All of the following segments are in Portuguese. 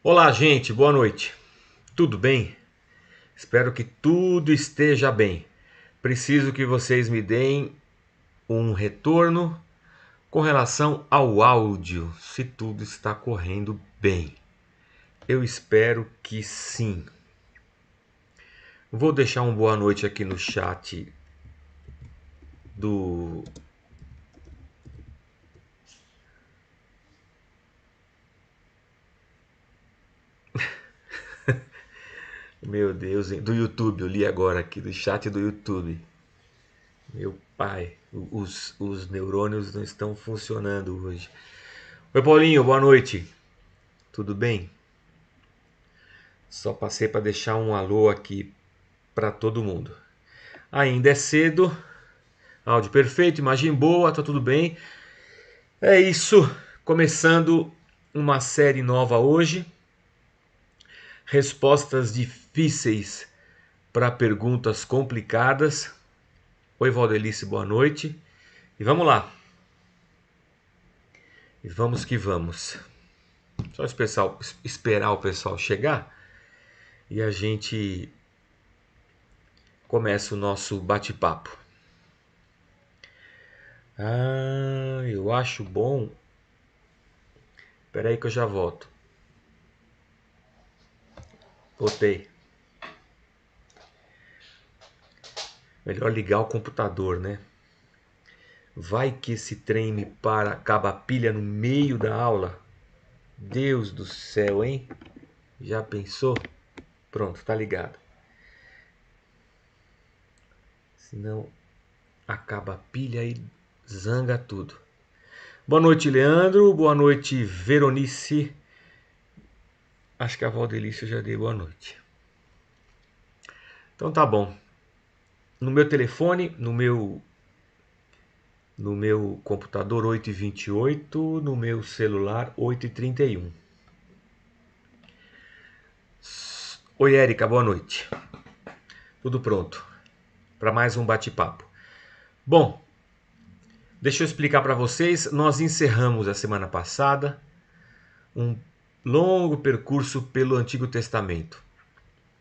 Olá, gente, boa noite. Tudo bem? Espero que tudo esteja bem. Preciso que vocês me deem um retorno com relação ao áudio, se tudo está correndo bem. Eu espero que sim. Vou deixar um boa noite aqui no chat do. Meu Deus, do YouTube. Eu li agora aqui do chat do YouTube. Meu pai, os neurônios não estão funcionando hoje. Oi, Paulinho, boa noite. Tudo bem? Só passei para deixar um alô aqui para todo mundo. Ainda é cedo, áudio perfeito, imagem boa, tá tudo bem. É isso, começando uma série nova hoje. Respostas difíceis para perguntas complicadas. Oi, Valdelice, boa noite. E vamos lá. E vamos que vamos. Só esperar o pessoal chegar e a gente começa o nosso bate-papo. Eu acho bom. Espera aí que eu já volto. Voltei. Melhor ligar o computador, né? Vai que esse trem me para, acaba a pilha no meio da aula. Deus do céu, hein? Já pensou? Pronto, tá ligado. Senão acaba a pilha e zanga tudo. Boa noite, Leandro. Boa noite, Veronice. Acho que a Valdelice eu já dei boa noite. Então tá bom. No meu telefone, no meu computador 8h28, no meu celular 8h31. Oi, Érica, boa noite. Tudo pronto para mais um bate-papo. Bom, deixa eu explicar para vocês. Nós encerramos a semana passada um longo percurso pelo Antigo Testamento,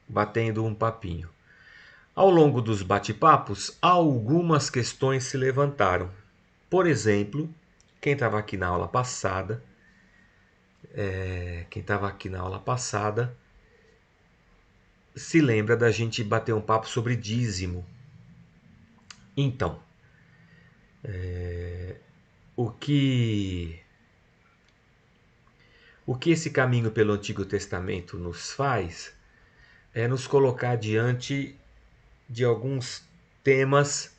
batendo um papinho. Ao longo dos bate-papos, algumas questões se levantaram. Por exemplo, quem estava aqui na aula passada, se lembra da gente bater um papo sobre dízimo. Então, o que o que esse caminho pelo Antigo Testamento nos faz é nos colocar diante de alguns temas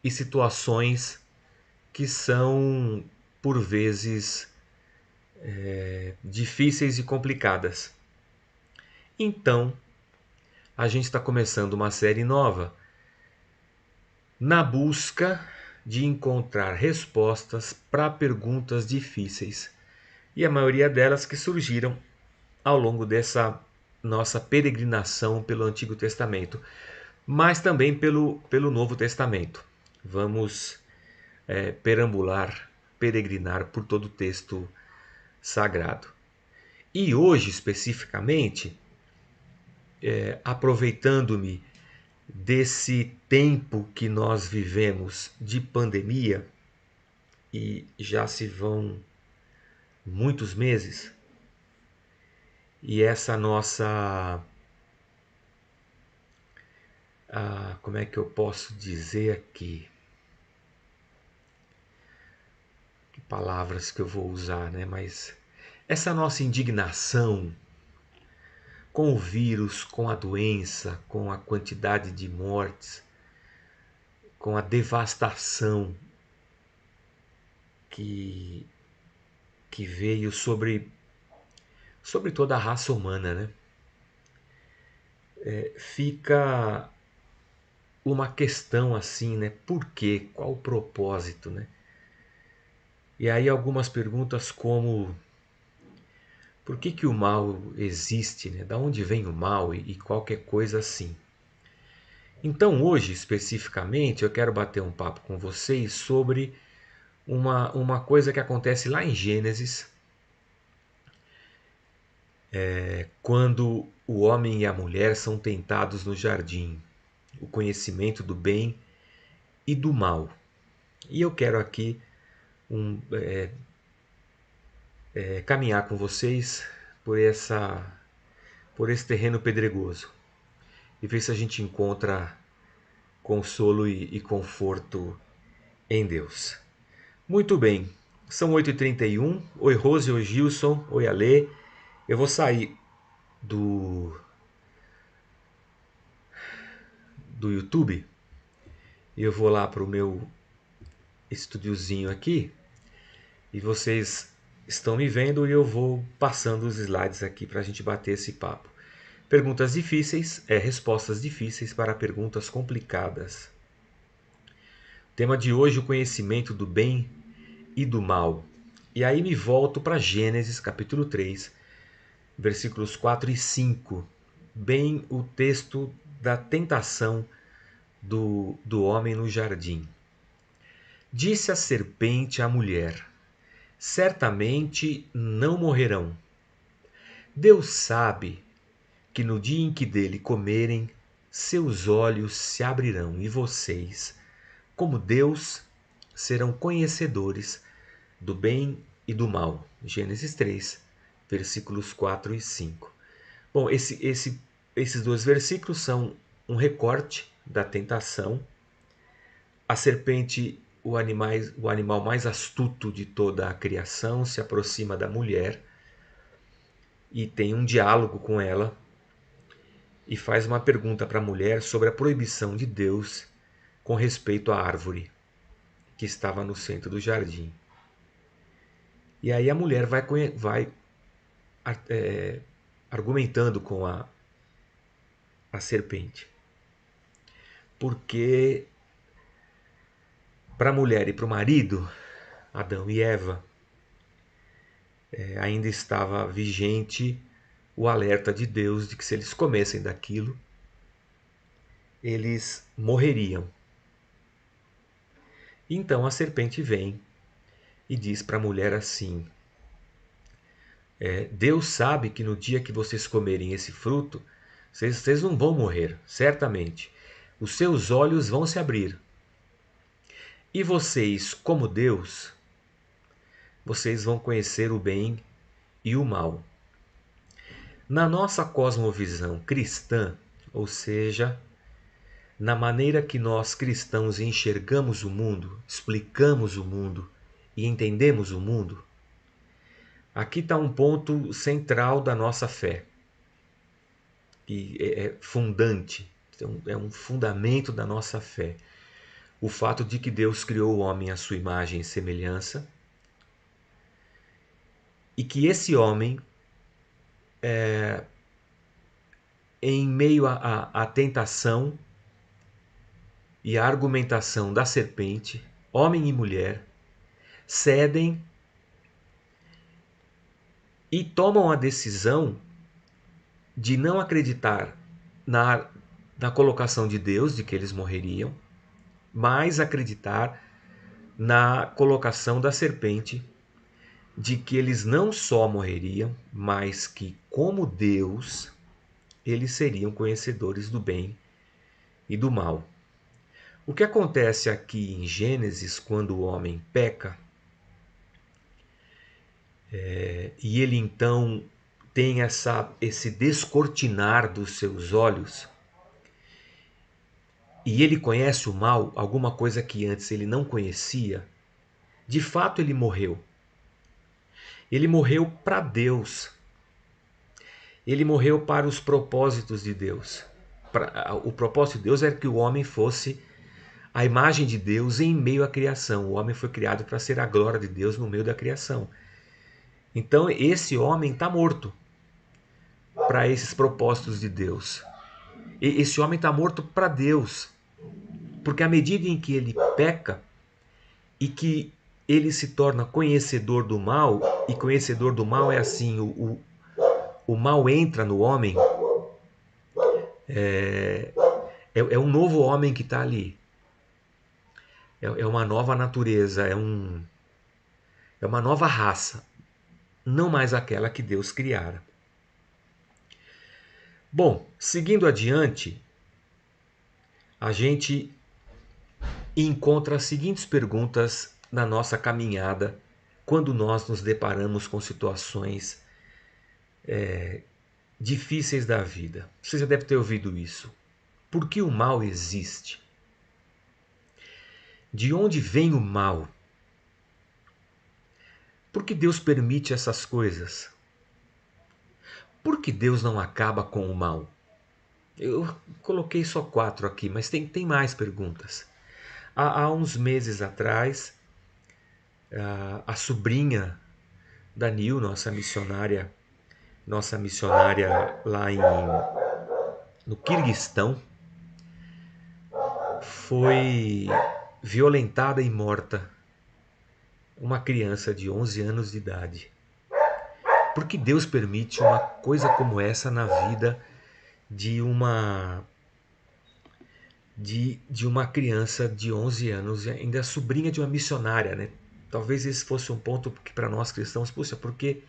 e situações que são, por vezes, difíceis e complicadas. Então, a gente está começando uma série nova na busca de encontrar respostas para perguntas difíceis. E a maioria delas que surgiram ao longo dessa nossa peregrinação pelo Antigo Testamento, mas também pelo Novo Testamento. Vamos perambular, peregrinar por todo o texto sagrado. E hoje, especificamente, aproveitando-me desse tempo que nós vivemos de pandemia, e já se vão muitos meses, e essa nossa. Como é que eu posso dizer aqui? Que palavras que eu vou usar, né? Mas essa nossa indignação com o vírus, com a doença, com a quantidade de mortes, com a devastação que, que veio sobre toda a raça humana, né? Fica uma questão assim, né? Por quê? Qual o propósito, né? E aí algumas perguntas como por que o mal existe, né? Da onde vem o mal e qualquer coisa assim. Então hoje, especificamente, eu quero bater um papo com vocês sobre uma coisa que acontece lá em Gênesis, quando o homem e a mulher são tentados no jardim, o conhecimento do bem e do mal. E eu quero aqui caminhar com vocês por esse terreno pedregoso e ver se a gente encontra consolo e conforto em Deus. Muito bem, são 8h31. Oi Rose, oi Gilson, oi Alê. Eu vou sair do YouTube e eu vou lá para o meu estúdiozinho aqui e vocês estão me vendo e eu vou passando os slides aqui para a gente bater esse papo. Perguntas difíceis respostas difíceis para perguntas complicadas. Tema de hoje, o conhecimento do bem e do mal. E aí me volto para Gênesis capítulo 3, versículos 4 e 5. Bem o texto da tentação do homem no jardim. Disse a serpente à mulher: certamente não morrerão. Deus sabe que no dia em que dele comerem, seus olhos se abrirão e vocês, como Deus, serão conhecedores do bem e do mal. Gênesis 3, versículos 4 e 5. Bom, esses dois versículos são um recorte da tentação. A serpente, o animal mais astuto de toda a criação, se aproxima da mulher e tem um diálogo com ela e faz uma pergunta para a mulher sobre a proibição de Deus com respeito à árvore que estava no centro do jardim. E aí a mulher vai argumentando com a serpente. Porque para a mulher e para o marido, Adão e Eva, ainda estava vigente o alerta de Deus de que se eles comessem daquilo, eles morreriam. Então a serpente vem e diz para a mulher assim: Deus sabe que no dia que vocês comerem esse fruto, vocês não vão morrer, certamente. Os seus olhos vão se abrir. E vocês, como Deus, vocês vão conhecer o bem e o mal. Na nossa cosmovisão cristã, ou seja, na maneira que nós cristãos enxergamos o mundo, explicamos o mundo e entendemos o mundo, aqui está um ponto central da nossa fé, e é fundante, é um fundamento da nossa fé. O fato de que Deus criou o homem à sua imagem e semelhança, e que esse homem, em meio à tentação e à argumentação da serpente, homem e mulher, cedem e tomam a decisão de não acreditar na colocação de Deus, de que eles morreriam, mas acreditar na colocação da serpente, de que eles não só morreriam, mas que, como Deus, eles seriam conhecedores do bem e do mal. O que acontece aqui em Gênesis, quando o homem peca, e ele então tem esse descortinar dos seus olhos, e ele conhece o mal, alguma coisa que antes ele não conhecia, de fato ele morreu. Ele morreu para Deus. Ele morreu para os propósitos de Deus. O propósito de Deus era que o homem fosse a imagem de Deus em meio à criação. O homem foi criado para ser a glória de Deus no meio da criação. Então esse homem está morto para esses propósitos de Deus. Esse homem está morto para Deus. Porque à medida em que ele peca e que ele se torna conhecedor do mal, e conhecedor do mal é assim, o mal entra no homem, é um novo homem que está ali. É uma nova natureza, é uma nova raça, não mais aquela que Deus criara. Bom, seguindo adiante, a gente encontra as seguintes perguntas na nossa caminhada quando nós nos deparamos com situações difíceis da vida. Você já deve ter ouvido isso. Por que o mal existe? De onde vem o mal? Por que Deus permite essas coisas? Por que Deus não acaba com o mal? Eu coloquei só 4 aqui, mas tem mais perguntas. Há uns meses atrás, a sobrinha da Nil, nossa missionária lá no Quirguistão, foi violentada e morta. Uma criança de 11 anos de idade. Por que Deus permite uma coisa como essa na vida de uma criança de 11 anos, ainda é sobrinha de uma missionária, né? Talvez esse fosse um ponto que para nós cristãos, puxa, por que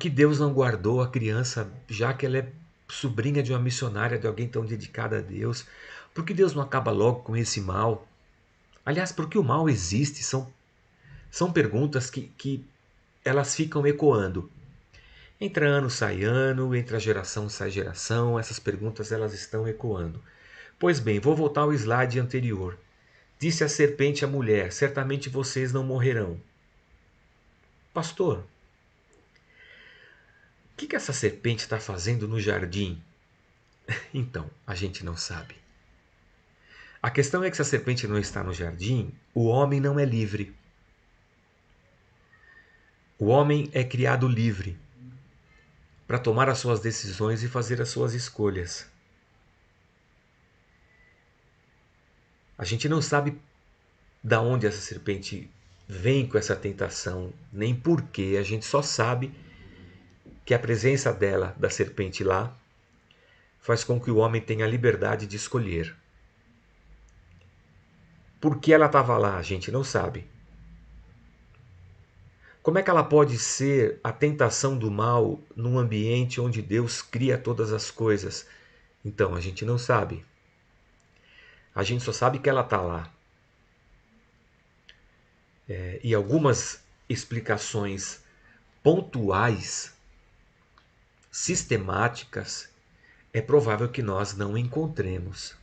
Deus não guardou a criança, já que ela é sobrinha de uma missionária, de alguém tão dedicada a Deus? Por que Deus não acaba logo com esse mal? Aliás, por que o mal existe? São perguntas que elas ficam ecoando. Entra ano, sai ano, entra geração, sai geração, essas perguntas elas estão ecoando. Pois bem, vou voltar ao slide anterior. Disse a serpente à mulher: certamente vocês não morrerão. Pastor, o que essa serpente está fazendo no jardim? Então, a gente não sabe. A questão é que se a serpente não está no jardim, o homem não é livre. O homem é criado livre para tomar as suas decisões e fazer as suas escolhas. A gente não sabe da onde essa serpente vem com essa tentação, nem porquê. A gente só sabe que a presença dela, da serpente lá, faz com que o homem tenha a liberdade de escolher. Por que ela estava lá, a gente não sabe. Como é que ela pode ser a tentação do mal num ambiente onde Deus cria todas as coisas? Então, a gente não sabe. A gente só sabe que ela está lá. E algumas explicações pontuais, sistemáticas, é provável que nós não encontremos.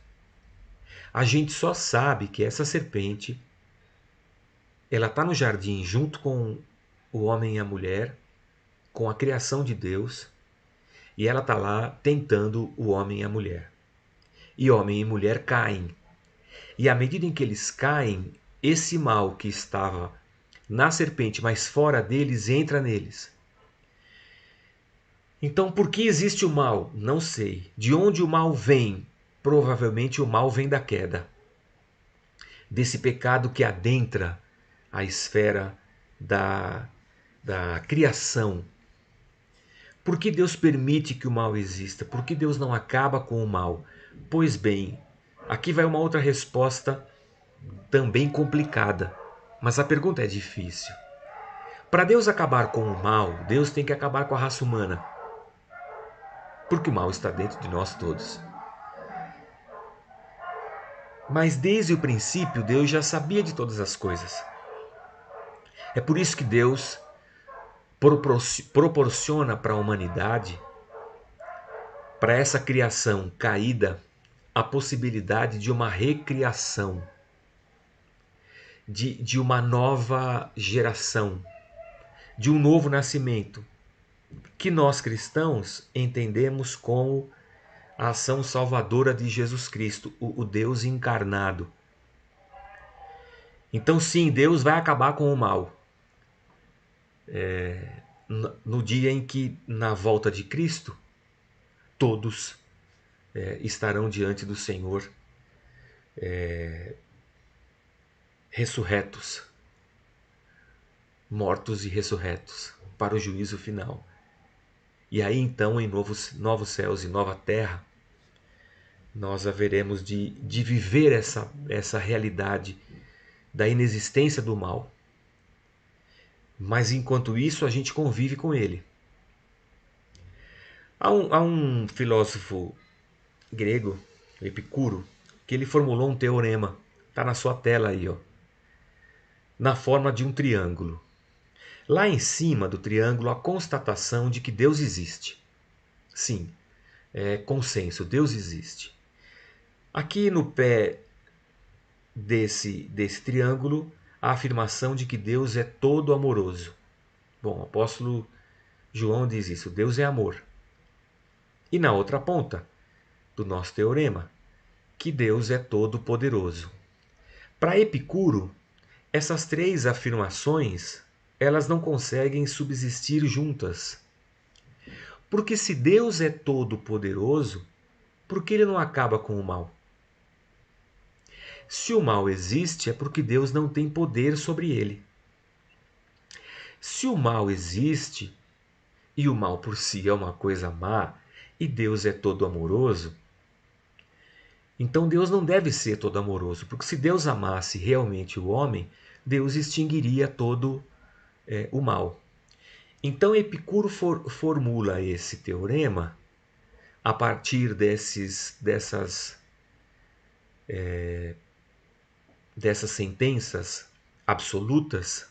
A gente só sabe que essa serpente, ela está no jardim junto com o homem e a mulher, com a criação de Deus, e ela está lá tentando o homem e a mulher. E homem e mulher caem. E à medida em que eles caem, esse mal que estava na serpente, mas fora deles, entra neles. Então, por que existe o mal? Não sei. De onde o mal vem? Provavelmente o mal vem da queda, desse pecado que adentra a esfera da criação. Por que Deus permite que o mal exista? Por que Deus não acaba com o mal? Pois bem, aqui vai uma outra resposta também complicada, mas a pergunta é difícil. Para Deus acabar com o mal, Deus tem que acabar com a raça humana, porque o mal está dentro de nós todos. Mas desde o princípio, Deus já sabia de todas as coisas. É por isso que Deus proporciona para a humanidade, para essa criação caída, a possibilidade de uma recriação, de uma nova geração, de um novo nascimento, que nós cristãos entendemos como a ação salvadora de Jesus Cristo, o Deus encarnado. Então, sim, Deus vai acabar com o mal. No dia em que, na volta de Cristo, todos estarão diante do Senhor ressurretos, mortos e ressurretos, para o juízo final. E aí então, em novos céus e nova terra, nós haveremos de viver essa realidade da inexistência do mal. Mas enquanto isso, a gente convive com ele. Há um filósofo grego, Epicuro, que ele formulou um teorema. Está na sua tela aí, ó, na forma de um triângulo. Lá em cima do triângulo, a constatação de que Deus existe. Sim, é consenso, Deus existe. Aqui no pé desse triângulo, a afirmação de que Deus é todo amoroso. Bom, o apóstolo João diz isso, Deus é amor. E na outra ponta do nosso teorema, que Deus é todo poderoso. Para Epicuro, essas três afirmações, elas não conseguem subsistir juntas. Porque se Deus é todo poderoso, por que ele não acaba com o mal? Se o mal existe, é porque Deus não tem poder sobre ele. Se o mal existe, e o mal por si é uma coisa má, e Deus é todo amoroso, então Deus não deve ser todo amoroso, porque se Deus amasse realmente o homem, Deus extinguiria todo o mal. Então Epicuro formula esse teorema a partir dessas sentenças absolutas,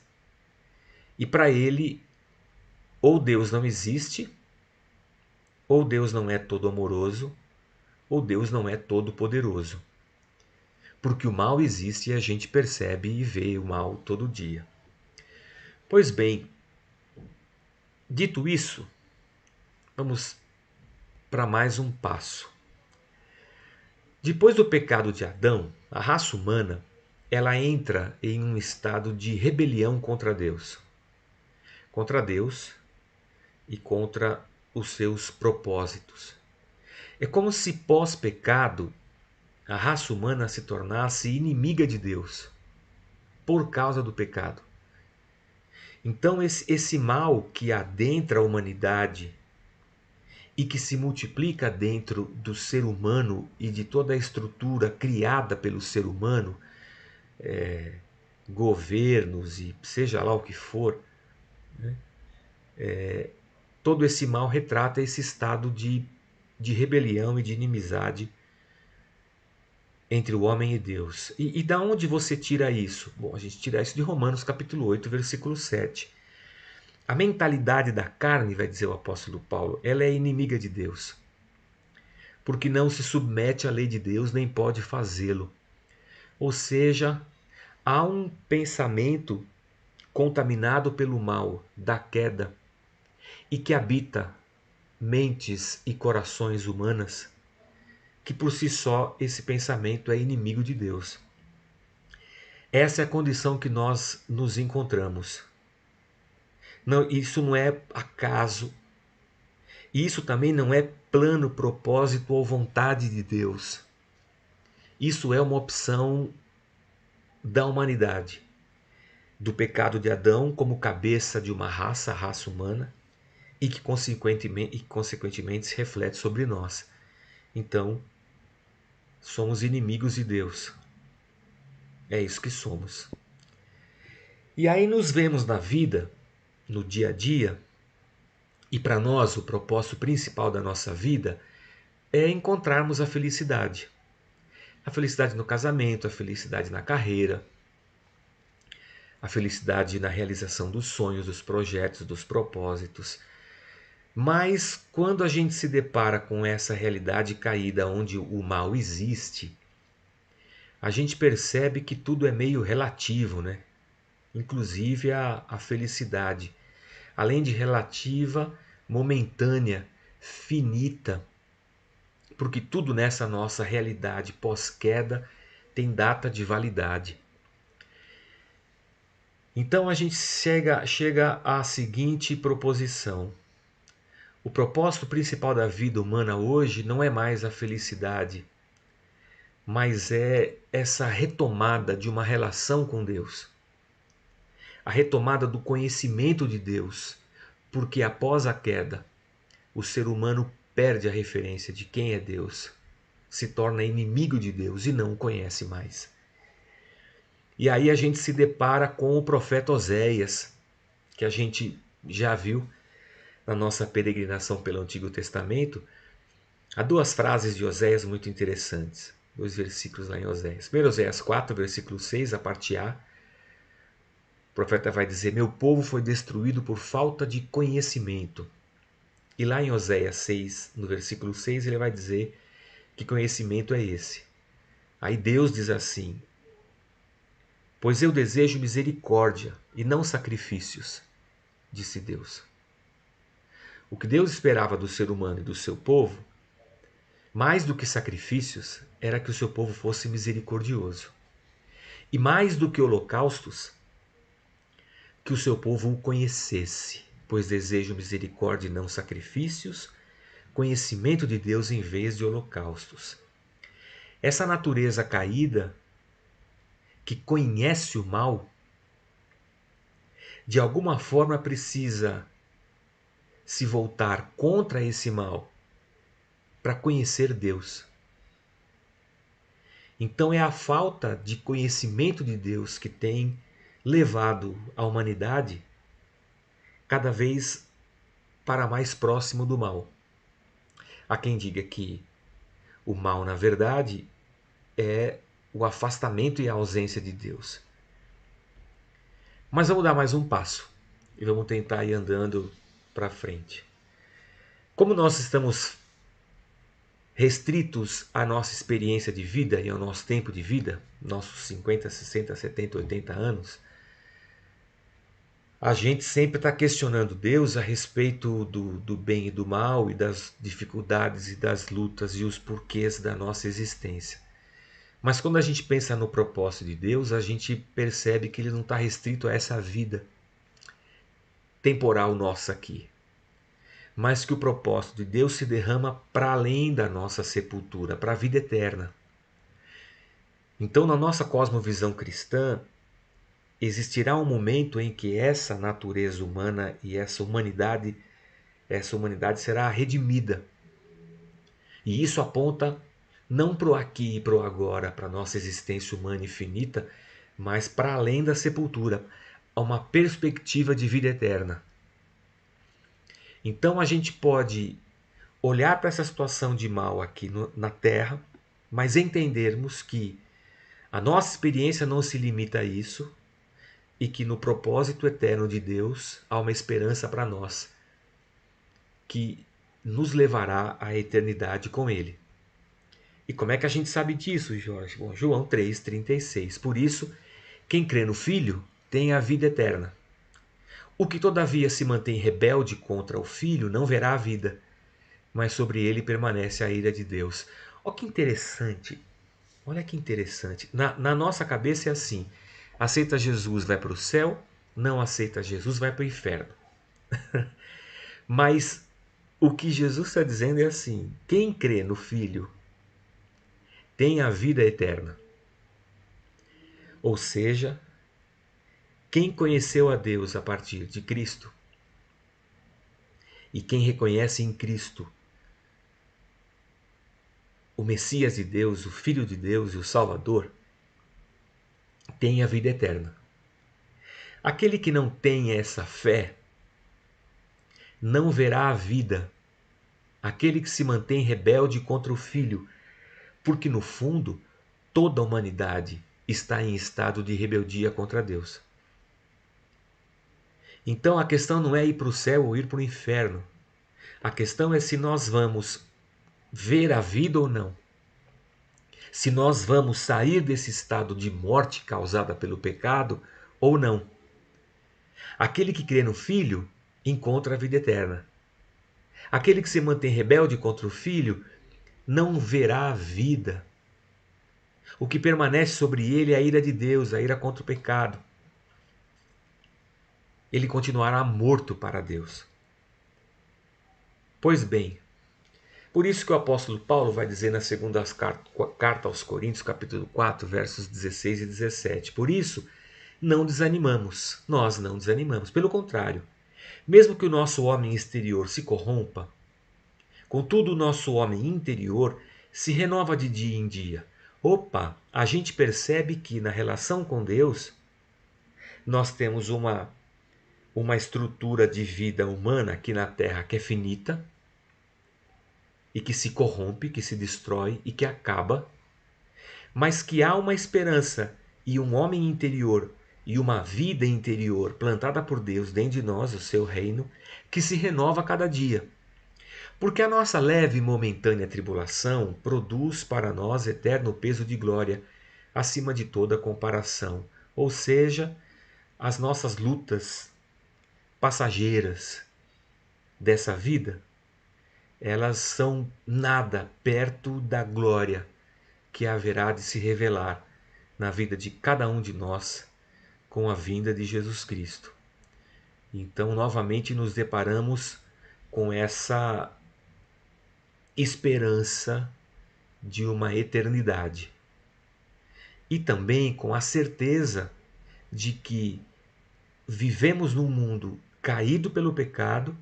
e para ele, ou Deus não existe, ou Deus não é todo amoroso, ou Deus não é todo poderoso. Porque o mal existe e a gente percebe e vê o mal todo dia. Pois bem, dito isso, vamos para mais um passo. Depois do pecado de Adão, a raça humana, ela entra em um estado de rebelião contra Deus. Contra Deus e contra os seus propósitos. É como se pós-pecado a raça humana se tornasse inimiga de Deus por causa do pecado. Então esse mal que adentra a humanidade e que se multiplica dentro do ser humano e de toda a estrutura criada pelo ser humano, governos e seja lá o que for, né? Todo esse mal retrata esse estado de rebelião e de inimizade entre o homem e Deus. E da onde você tira isso? Bom, a gente tira isso de Romanos capítulo 8, versículo 7. A mentalidade da carne, vai dizer o apóstolo Paulo, ela é inimiga de Deus. Porque não se submete à lei de Deus, nem pode fazê-lo. Ou seja, há um pensamento contaminado pelo mal da queda e que habita mentes e corações humanas, que por si só esse pensamento é inimigo de Deus. Essa é a condição que nós nos encontramos. Não, isso não é acaso. Isso também não é plano, propósito ou vontade de Deus. Isso é uma opção da humanidade, do pecado de Adão como cabeça de uma raça, a raça humana, e que consequentemente se reflete sobre nós. Então, somos inimigos de Deus. É isso que somos. E aí nos vemos na vida, no dia a dia, e para nós o propósito principal da nossa vida é encontrarmos a felicidade. A felicidade no casamento, a felicidade na carreira, a felicidade na realização dos sonhos, dos projetos, dos propósitos. Mas quando a gente se depara com essa realidade caída onde o mal existe, a gente percebe que tudo é meio relativo, né? Inclusive a felicidade. Além de relativa, momentânea, finita, porque tudo nessa nossa realidade pós-queda tem data de validade. Então a gente chega à seguinte proposição. O propósito principal da vida humana hoje não é mais a felicidade, mas é essa retomada de uma relação com Deus. A retomada do conhecimento de Deus, porque após a queda, o ser humano perde a referência de quem é Deus, se torna inimigo de Deus e não o conhece mais. E aí a gente se depara com o profeta Oséias, que a gente já viu na nossa peregrinação pelo Antigo Testamento, há duas frases de Oséias muito interessantes. Dois versículos lá em Oséias. Primeiro, Oséias 4, versículo 6, a parte A. O profeta vai dizer: meu povo foi destruído por falta de conhecimento. E lá em Oséias 6, no versículo 6, ele vai dizer que conhecimento é esse. Aí Deus diz assim: pois eu desejo misericórdia e não sacrifícios, disse Deus. O que Deus esperava do ser humano e do seu povo, mais do que sacrifícios, era que o seu povo fosse misericordioso. E mais do que holocaustos, que o seu povo o conhecesse, pois desejo misericórdia e não sacrifícios, conhecimento de Deus em vez de holocaustos. Essa natureza caída, que conhece o mal, de alguma forma precisa se voltar contra esse mal para conhecer Deus. Então é a falta de conhecimento de Deus que tem levado a humanidade cada vez para mais próximo do mal. Há quem diga que o mal, na verdade, é o afastamento e a ausência de Deus. Mas vamos dar mais um passo e vamos tentar ir andando para frente. Como nós estamos restritos à nossa experiência de vida e ao nosso tempo de vida, nossos 50, 60, 70, 80 anos, a gente sempre está questionando Deus a respeito do bem e do mal e das dificuldades e das lutas e os porquês da nossa existência. Mas quando a gente pensa no propósito de Deus, a gente percebe que ele não está restrito a essa vida temporal nossa aqui, mas que o propósito de Deus se derrama para além da nossa sepultura, para a vida eterna. Então, na nossa cosmovisão cristã, existirá um momento em que essa natureza humana e essa humanidade será redimida. E isso aponta não para o aqui e para o agora, para a nossa existência humana infinita, mas para além da sepultura, a uma perspectiva de vida eterna. Então a gente pode olhar para essa situação de mal aqui na Terra, mas entendermos que a nossa experiência não se limita a isso e que no propósito eterno de Deus há uma esperança para nós que nos levará à eternidade com Ele. E como é que a gente sabe disso, Jorge? Bom, João 3,36. Por isso, quem crê no Filho tem a vida eterna. O que todavia se mantém rebelde contra o Filho não verá a vida, mas sobre ele permanece a ira de Deus. Olha que interessante. Olha que interessante. Na nossa cabeça é assim: aceita Jesus, vai para o céu; não aceita Jesus, vai para o inferno. Mas o que Jesus está dizendo é assim: quem crê no Filho tem a vida eterna. Ou seja, quem conheceu a Deus a partir de Cristo e quem reconhece em Cristo o Messias de Deus, o Filho de Deus e o Salvador, tem a vida eterna. Aquele que não tem essa fé não verá a vida. Aquele que se mantém rebelde contra o Filho, porque no fundo toda a humanidade está em estado de rebeldia contra Deus. Então a questão não é ir para o céu ou ir para o inferno. A questão é se nós vamos ver a vida ou não. Se nós vamos sair desse estado de morte causada pelo pecado ou não. Aquele que crê no Filho encontra a vida eterna. Aquele que se mantém rebelde contra o Filho não verá a vida. O que permanece sobre ele é a ira de Deus, a ira contra o pecado. Ele continuará morto para Deus. Pois bem, por isso que o apóstolo Paulo vai dizer na segunda carta aos Coríntios, capítulo 4, versos 16 e 17. Por isso, não desanimamos, nós não desanimamos. Pelo contrário, mesmo que o nosso homem exterior se corrompa, contudo o nosso homem interior se renova de dia em dia. Opa, a gente percebe que na relação com Deus nós temos uma uma estrutura de vida humana aqui na Terra que é finita e que se corrompe, que se destrói e que acaba, mas que há uma esperança e um homem interior e uma vida interior plantada por Deus dentro de nós, o seu reino, que se renova a cada dia. Porque a nossa leve e momentânea tribulação produz para nós eterno peso de glória, acima de toda comparação. Ou seja, as nossas lutas passageiras dessa vida, elas são nada perto da glória que haverá de se revelar na vida de cada um de nós com a vinda de Jesus Cristo. Então, novamente nos deparamos com essa esperança de uma eternidade. E também com a certeza de que vivemos num mundo caído pelo pecado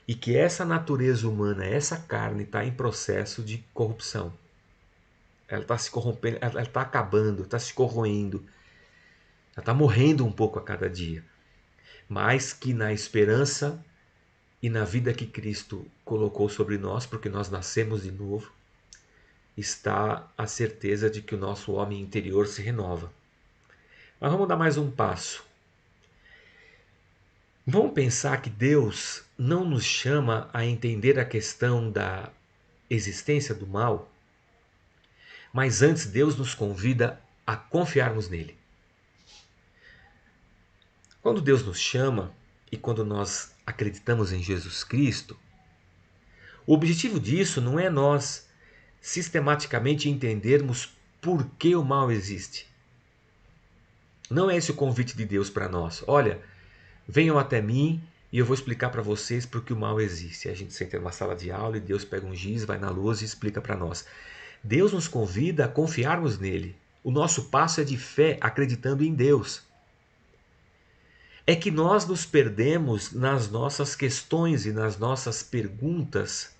e que essa natureza humana, essa carne, está em processo de corrupção. Ela está se corrompendo, ela está acabando, está se corroendo, ela está morrendo um pouco a cada dia. Mas que na esperança e na vida que Cristo colocou sobre nós, porque nós nascemos de novo, está a certeza de que o nosso homem interior se renova. Mas vamos dar mais um passo. Vamos pensar que Deus não nos chama a entender a questão da existência do mal, mas antes Deus nos convida a confiarmos nele. Quando Deus nos chama e quando nós acreditamos em Jesus Cristo, o objetivo disso não é nós sistematicamente entendermos por que o mal existe. Não é esse o convite de Deus para nós. Olha, venham até mim e eu vou explicar para vocês por que o mal existe. A gente senta numa sala de aula e Deus pega um giz, vai na lousa e explica para nós. Deus nos convida a confiarmos nele. O nosso passo é de fé, acreditando em Deus. É que nós nos perdemos nas nossas questões e nas nossas perguntas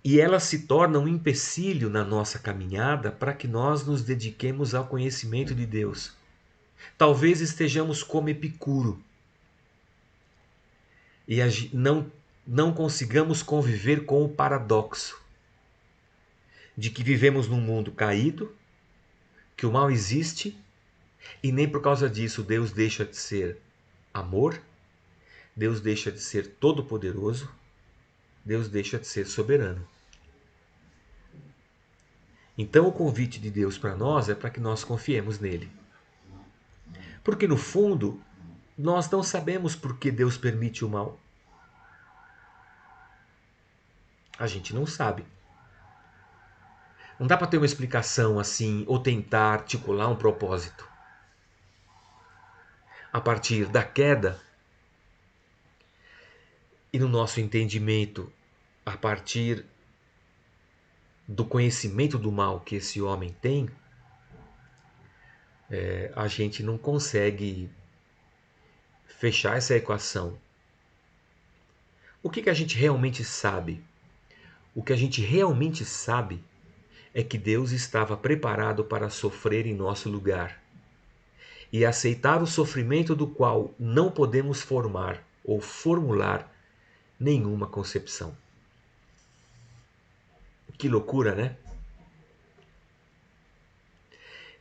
e elas se tornam um empecilho na nossa caminhada para que nós nos dediquemos ao conhecimento de Deus. Talvez estejamos como Epicuro e não consigamos conviver com o paradoxo de que vivemos num mundo caído, que o mal existe e nem por causa disso Deus deixa de ser amor, Deus deixa de ser todo-poderoso, Deus deixa de ser soberano. Então o convite de Deus para nós é para que nós confiemos nele. Porque no fundo, nós não sabemos por que Deus permite o mal. A gente não sabe. Não dá para ter uma explicação assim ou tentar articular um propósito. A partir da queda e no nosso entendimento, a partir do conhecimento do mal que esse homem tem, a gente não consegue fechar essa equação. O que a gente realmente sabe? O que a gente realmente sabe é que Deus estava preparado para sofrer em nosso lugar e aceitar o sofrimento do qual não podemos formar ou formular nenhuma concepção. Que loucura, né?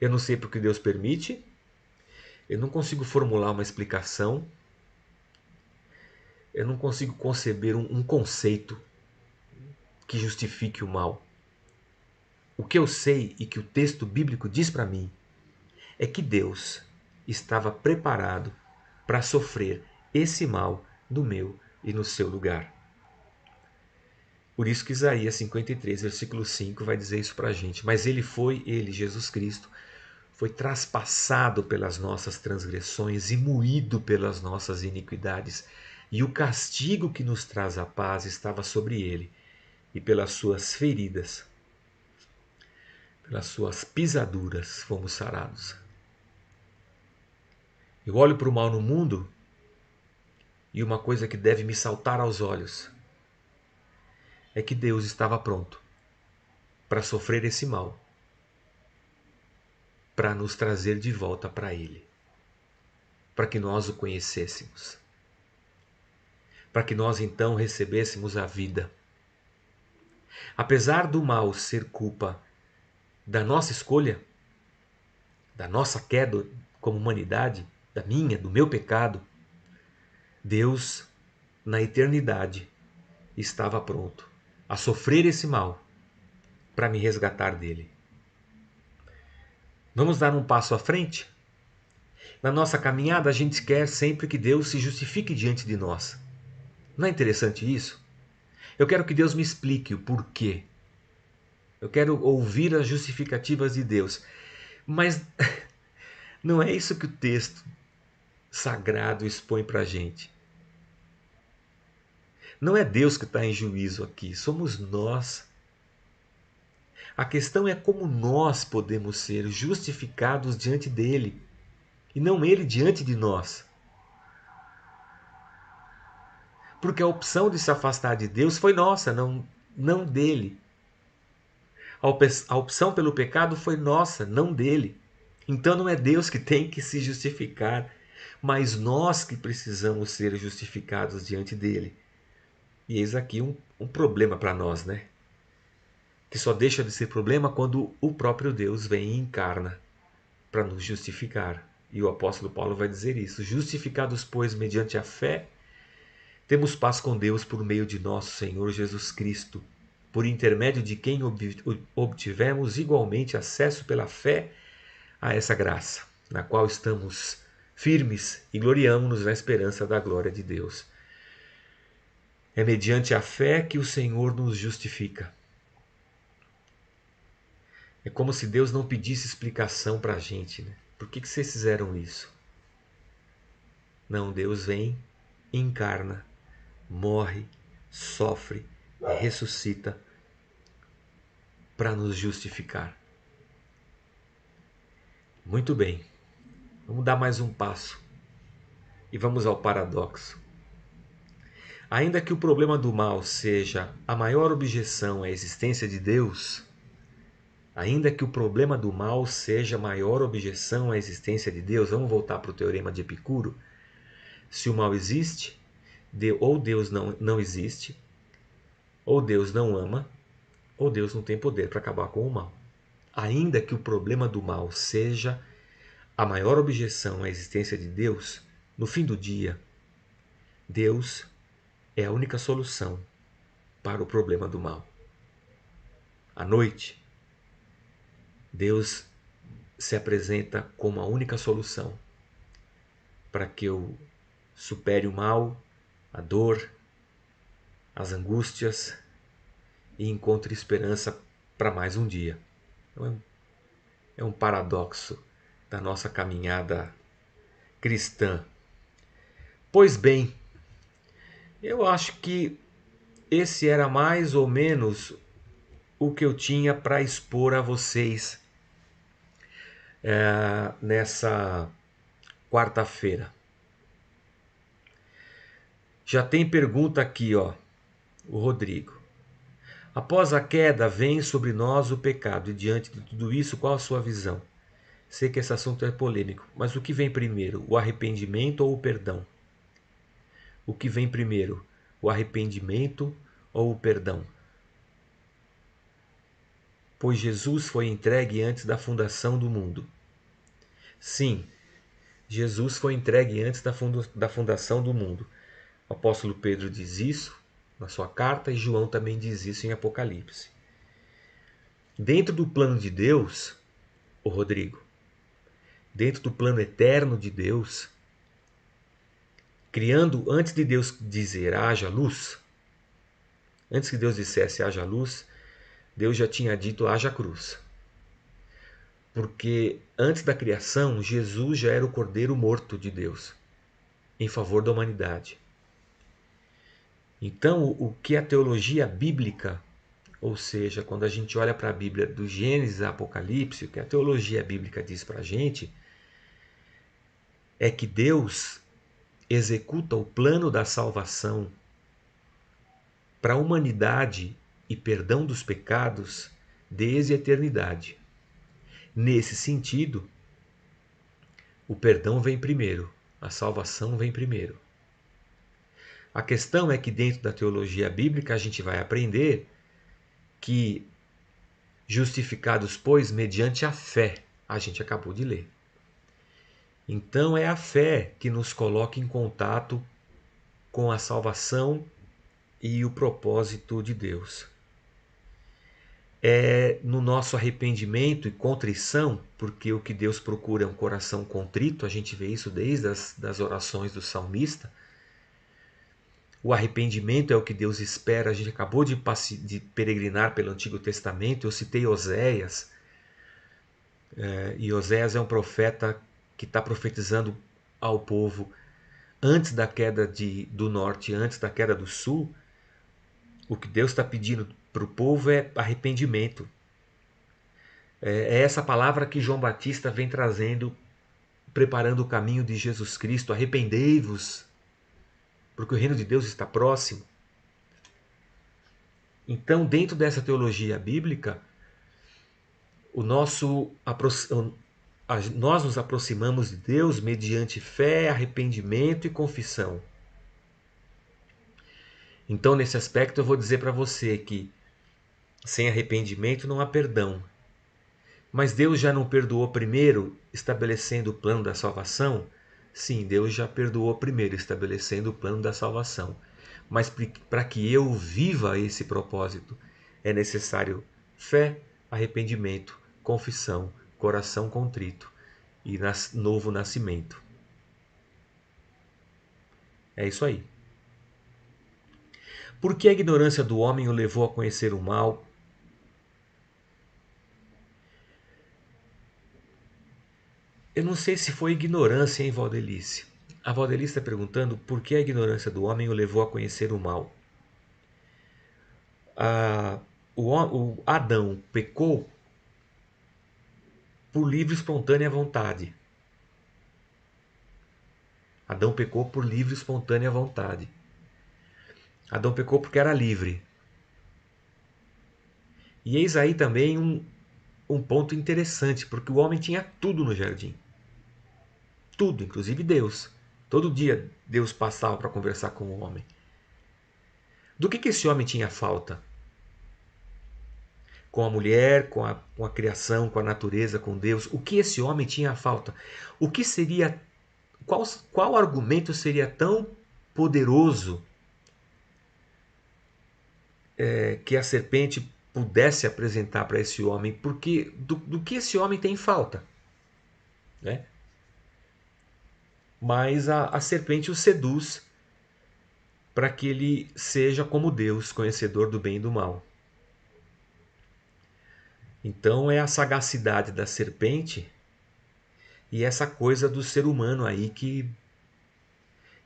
Eu não sei porque Deus permite, eu não consigo formular uma explicação, eu não consigo conceber um conceito que justifique o mal. O que eu sei e que o texto bíblico diz para mim é que Deus estava preparado para sofrer esse mal no meu e no seu lugar. Por isso que Isaías 53, versículo 5 vai dizer isso para a gente. Mas ele, Jesus Cristo, foi traspassado pelas nossas transgressões e moído pelas nossas iniquidades. E o castigo que nos traz a paz estava sobre ele. E pelas suas feridas, pelas suas pisaduras, fomos sarados. Eu olho para o mal no mundo e uma coisa que deve me saltar aos olhos é que Deus estava pronto para sofrer esse mal, para nos trazer de volta para Ele. para que nós o conhecêssemos, para que nós então recebêssemos a vida. Apesar do mal ser culpa da nossa escolha, da nossa queda como humanidade, da minha, do meu pecado, Deus, na eternidade, estava pronto a sofrer esse mal para me resgatar dele. Vamos dar um passo à frente? Na nossa caminhada, a gente quer sempre que Deus se justifique diante de nós. Não é interessante isso? Eu quero que Deus me explique o porquê. Eu quero ouvir as justificativas de Deus. Mas não é isso que o texto sagrado expõe para a gente. Não é Deus que está em juízo aqui, somos nós. A questão é como nós podemos ser justificados diante dele e não ele diante de nós. Porque a opção de se afastar de Deus foi nossa, não dele. A opção pelo pecado foi nossa, não dele. Então não é Deus que tem que se justificar, mas nós que precisamos ser justificados diante dele. E eis aqui um problema para nós, né? Que só deixa de ser problema quando o próprio Deus vem e encarna para nos justificar. E o apóstolo Paulo vai dizer isso: justificados, pois, mediante a fé, temos paz com Deus por meio de nosso Senhor Jesus Cristo, por intermédio de quem obtivemos igualmente acesso pela fé a essa graça, na qual estamos firmes e gloriamo-nos na esperança da glória de Deus. É mediante a fé que o Senhor nos justifica. É como se Deus não pedisse explicação para a gente, né? Por que vocês fizeram isso? Não, Deus vem, encarna, morre, sofre, ressuscita para nos justificar. Muito bem, vamos dar mais um passo e vamos ao paradoxo. Ainda que o problema do mal seja a maior objeção à existência de Deus, ainda que o problema do mal seja a maior objeção à existência de Deus, vamos voltar para o teorema de Epicuro. Se o mal existe, ou Deus não existe, ou Deus não ama, ou Deus não tem poder para acabar com o mal. Ainda que o problema do mal seja a maior objeção à existência de Deus, no fim do dia, Deus é a única solução para o problema do mal. À noite, Deus se apresenta como a única solução para que eu supere o mal, a dor, as angústias e encontre esperança para mais um dia. É um paradoxo da nossa caminhada cristã. Pois bem, eu acho que esse era mais ou menos o que eu tinha para expor a vocês nessa quarta-feira. Já tem pergunta aqui, ó, o Rodrigo. Após a queda, vem sobre nós o pecado, e diante de tudo isso, qual a sua visão? Sei que esse assunto é polêmico, mas o que vem primeiro, o arrependimento ou o perdão? O que vem primeiro, o arrependimento ou o perdão? Pois Jesus foi entregue antes da fundação do mundo. Sim, Jesus foi entregue antes da fundação do mundo. O apóstolo Pedro diz isso na sua carta e João também diz isso em Apocalipse. Dentro do plano de Deus, o Rodrigo, dentro do plano eterno de Deus, criando antes de Deus dizer haja luz, antes que Deus dissesse haja luz, Deus já tinha dito haja cruz. Porque antes da criação, Jesus já era o Cordeiro morto de Deus, em favor da humanidade. Então, o que a teologia bíblica, ou seja, quando a gente olha para a Bíblia do Gênesis a Apocalipse, o que a teologia bíblica diz para a gente é que Deus executa o plano da salvação para a humanidade e perdão dos pecados desde a eternidade. Nesse sentido, o perdão vem primeiro, A salvação vem primeiro. A questão é que dentro da teologia bíblica a gente vai aprender que justificados, pois, mediante a fé, a gente acabou de ler. Então é a fé que nos coloca em contato com a salvação e o propósito de Deus. É no nosso arrependimento e contrição, porque o que Deus procura é um coração contrito, a gente vê isso desde as orações do salmista. O arrependimento é o que Deus espera. A gente acabou de peregrinar pelo Antigo Testamento, eu citei Oséias, e Oséias é um profeta que está profetizando ao povo antes da queda do norte, antes da queda do sul. O que Deus está pedindo para o povo é arrependimento. É essa palavra que João Batista vem trazendo, preparando o caminho de Jesus Cristo. Arrependei-vos, porque o reino de Deus está próximo. Então, dentro dessa teologia bíblica, nós nos aproximamos de Deus mediante fé, arrependimento e confissão. Então, nesse aspecto, eu vou dizer para você que sem arrependimento não há perdão. Mas Deus já não perdoou primeiro, estabelecendo o plano da salvação? Sim, Deus já perdoou primeiro, estabelecendo o plano da salvação. Mas para que eu viva esse propósito, é necessário fé, arrependimento, confissão, coração contrito e novo nascimento. É isso aí. Por que a ignorância do homem o levou a conhecer o mal? Eu não sei se foi ignorância, hein, Valdelice? A Valdelice está perguntando por que a ignorância do homem o levou a conhecer o mal. O Adão pecou por livre e espontânea vontade. Adão pecou por livre e espontânea vontade. Adão pecou porque era livre. E eis aí também um ponto interessante, porque o homem tinha tudo no jardim. Tudo, inclusive Deus. Todo dia Deus passava para conversar com o homem. Do que esse homem tinha falta? Com a mulher, com a criação, com a natureza, com Deus. O que esse homem tinha falta? O que seria. Qual argumento seria tão poderoso que a serpente pudesse apresentar para esse homem? Porque do que esse homem tem falta? Né? Mas a serpente o seduz para que ele seja como Deus, conhecedor do bem e do mal. Então é a sagacidade da serpente e essa coisa do ser humano aí que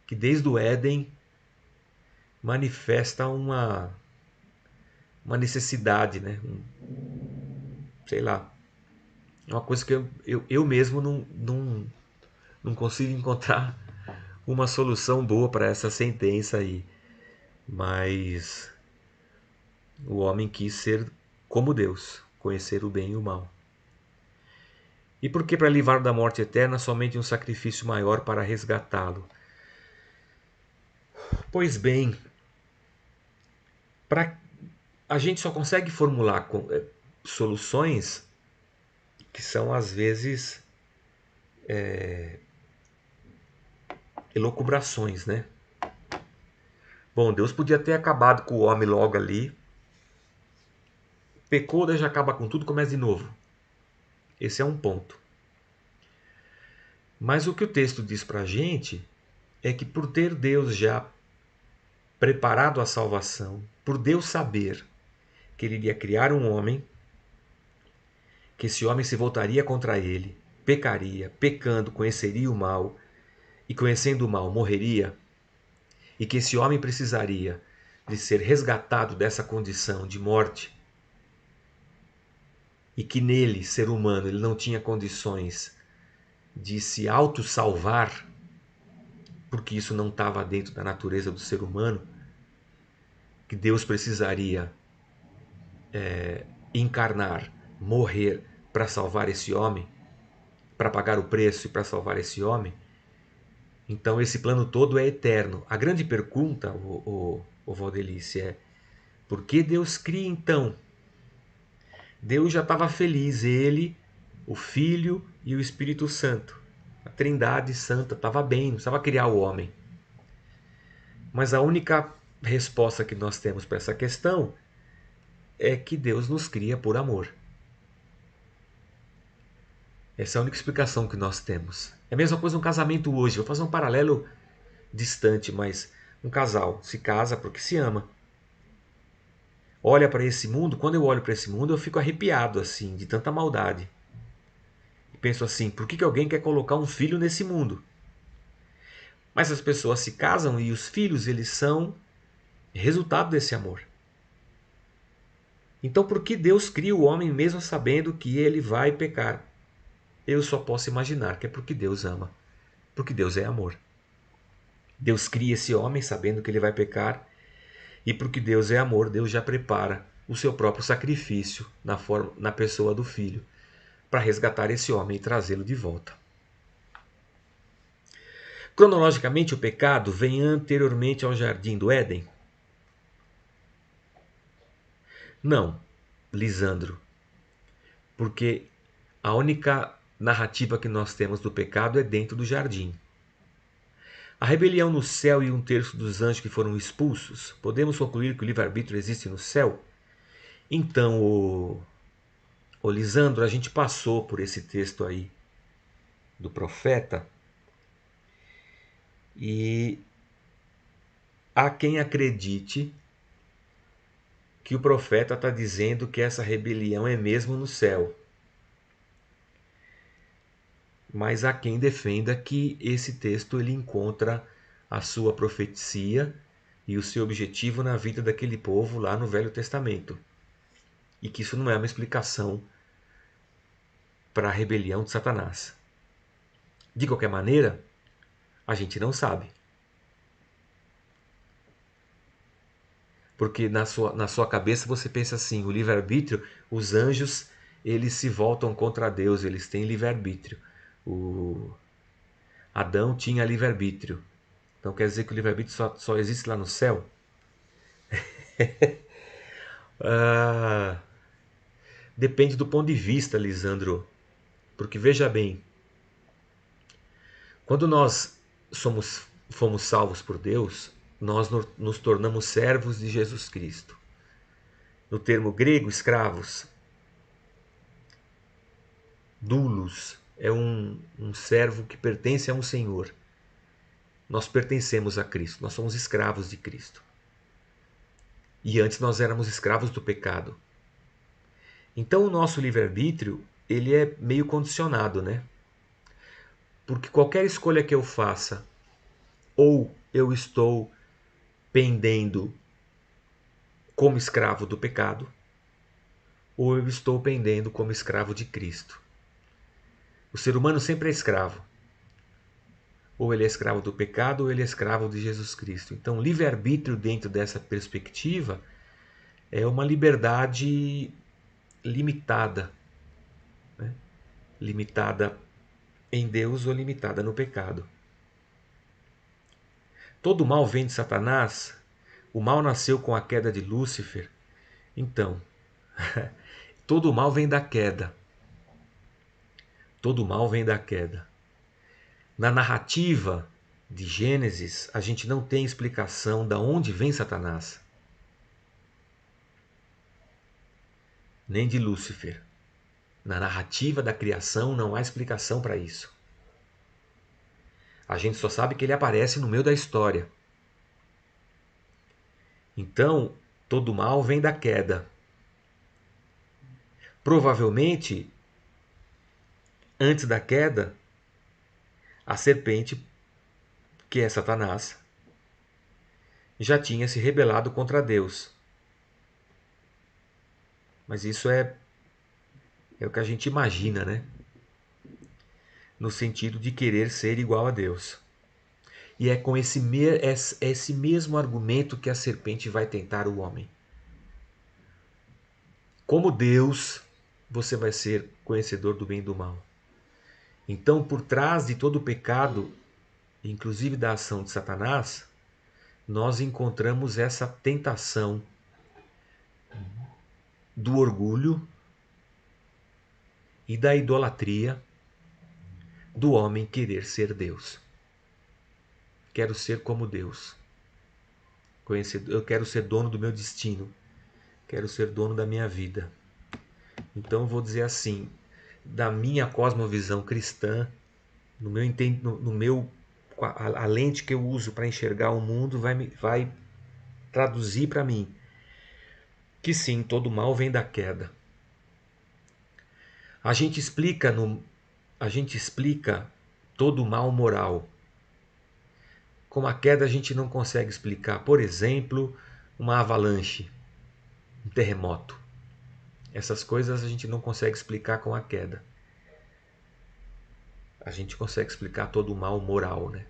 desde o Éden manifesta uma necessidade, né? Sei lá, é uma coisa que eu mesmo não consigo encontrar uma solução boa para essa sentença aí. Mas o homem quis ser como Deus, conhecer o bem e o mal. E por que para livrar da morte eterna somente um sacrifício maior para resgatá-lo? Pois bem, a gente só consegue formular soluções que são às vezes elucubrações, né? Bom, Deus podia ter acabado com o homem logo ali. Pecou, daí já acaba com tudo, começa de novo. Esse é um ponto. Mas o que o texto diz pra gente é que por ter Deus já preparado a salvação, por Deus saber que ele iria criar um homem, que esse homem se voltaria contra ele, pecaria, pecando, conheceria o mal, e conhecendo o mal morreria, e que esse homem precisaria de ser resgatado dessa condição de morte, e que nele, ser humano, ele não tinha condições de se auto-salvar, porque isso não estava dentro da natureza do ser humano, que Deus precisaria encarnar, morrer para salvar esse homem, para pagar o preço e para salvar esse homem. Então esse plano todo é eterno. A grande pergunta, o Valdelice, é por que Deus cria então? Deus já estava feliz, ele, o Filho e o Espírito Santo. A Trindade Santa estava bem, não precisava criar o homem. Mas a única resposta que nós temos para essa questão é que Deus nos cria por amor. Essa é a única explicação que nós temos. É a mesma coisa um casamento hoje. Vou fazer um paralelo distante, mas um casal se casa porque se ama. Olha para esse mundo, quando eu olho para esse mundo, eu fico arrepiado assim, de tanta maldade. E penso assim, por que alguém quer colocar um filho nesse mundo? Mas as pessoas se casam e os filhos, eles são resultado desse amor. Então por que Deus cria o homem mesmo sabendo que ele vai pecar? Eu só posso imaginar que é porque Deus ama. Porque Deus é amor. Deus cria esse homem sabendo que ele vai pecar. E porque Deus é amor, Deus já prepara o seu próprio sacrifício na pessoa do Filho para resgatar esse homem e trazê-lo de volta. Cronologicamente, o pecado vem anteriormente ao jardim do Éden? Não, Lisandro, porque a única narrativa que nós temos do pecado é dentro do jardim. A rebelião no céu e um terço dos anjos que foram expulsos, podemos concluir que o livre-arbítrio existe no céu? Então, o Lisandro, a gente passou por esse texto aí do profeta e há quem acredite que o profeta está dizendo que essa rebelião é mesmo no céu. Mas há quem defenda que esse texto ele encontra a sua profecia e o seu objetivo na vida daquele povo lá no Velho Testamento. E que isso não é uma explicação para a rebelião de Satanás. De qualquer maneira, a gente não sabe. Porque na sua cabeça você pensa assim, o livre-arbítrio, os anjos, eles se voltam contra Deus, eles têm livre-arbítrio. O Adão tinha livre-arbítrio. Então quer dizer que o livre-arbítrio só existe lá no céu? Ah, depende do ponto de vista, Lisandro. Porque veja bem, quando nós fomos salvos por Deus, nós nos tornamos servos de Jesus Cristo. No termo grego, escravos, doulos, é um servo que pertence a um senhor. Nós pertencemos a Cristo, nós somos escravos de Cristo. E antes nós éramos escravos do pecado. Então o nosso livre-arbítrio, ele é meio condicionado, né? Porque qualquer escolha que eu faça, ou eu estou pendendo como escravo do pecado, ou eu estou pendendo como escravo de Cristo. O ser humano sempre é escravo. Ou ele é escravo do pecado, ou ele é escravo de Jesus Cristo. Então, livre-arbítrio dentro dessa perspectiva é uma liberdade limitada. Né? Limitada em Deus ou limitada no pecado. Todo mal vem de Satanás. O mal nasceu com a queda de Lúcifer. Então, todo mal vem da queda. Todo mal vem da queda. Na narrativa de Gênesis, a gente não tem explicação de onde vem Satanás, nem de Lúcifer. Na narrativa da criação não há explicação para isso. A gente só sabe que ele aparece no meio da história. Então, todo mal vem da queda. Provavelmente, antes da queda, a serpente, que é Satanás, já tinha se rebelado contra Deus. Mas isso é o que a gente imagina, né? No sentido de querer ser igual a Deus. E é com esse mesmo argumento que a serpente vai tentar o homem. Como Deus, você vai ser conhecedor do bem e do mal. Então, por trás de todo o pecado, inclusive da ação de Satanás, nós encontramos essa tentação do orgulho e da idolatria do homem querer ser Deus. Quero ser como Deus. Eu quero ser dono do meu destino. Quero ser dono da minha vida. Então eu vou dizer assim, da minha cosmovisão cristã, no meu a lente que eu uso para enxergar o mundo vai traduzir para mim que sim, todo mal vem da queda. A gente explica todo o mal moral. Como a queda a gente não consegue explicar, por exemplo, uma avalanche, um terremoto. Essas coisas a gente não consegue explicar com a queda. A gente consegue explicar todo o mal moral, né?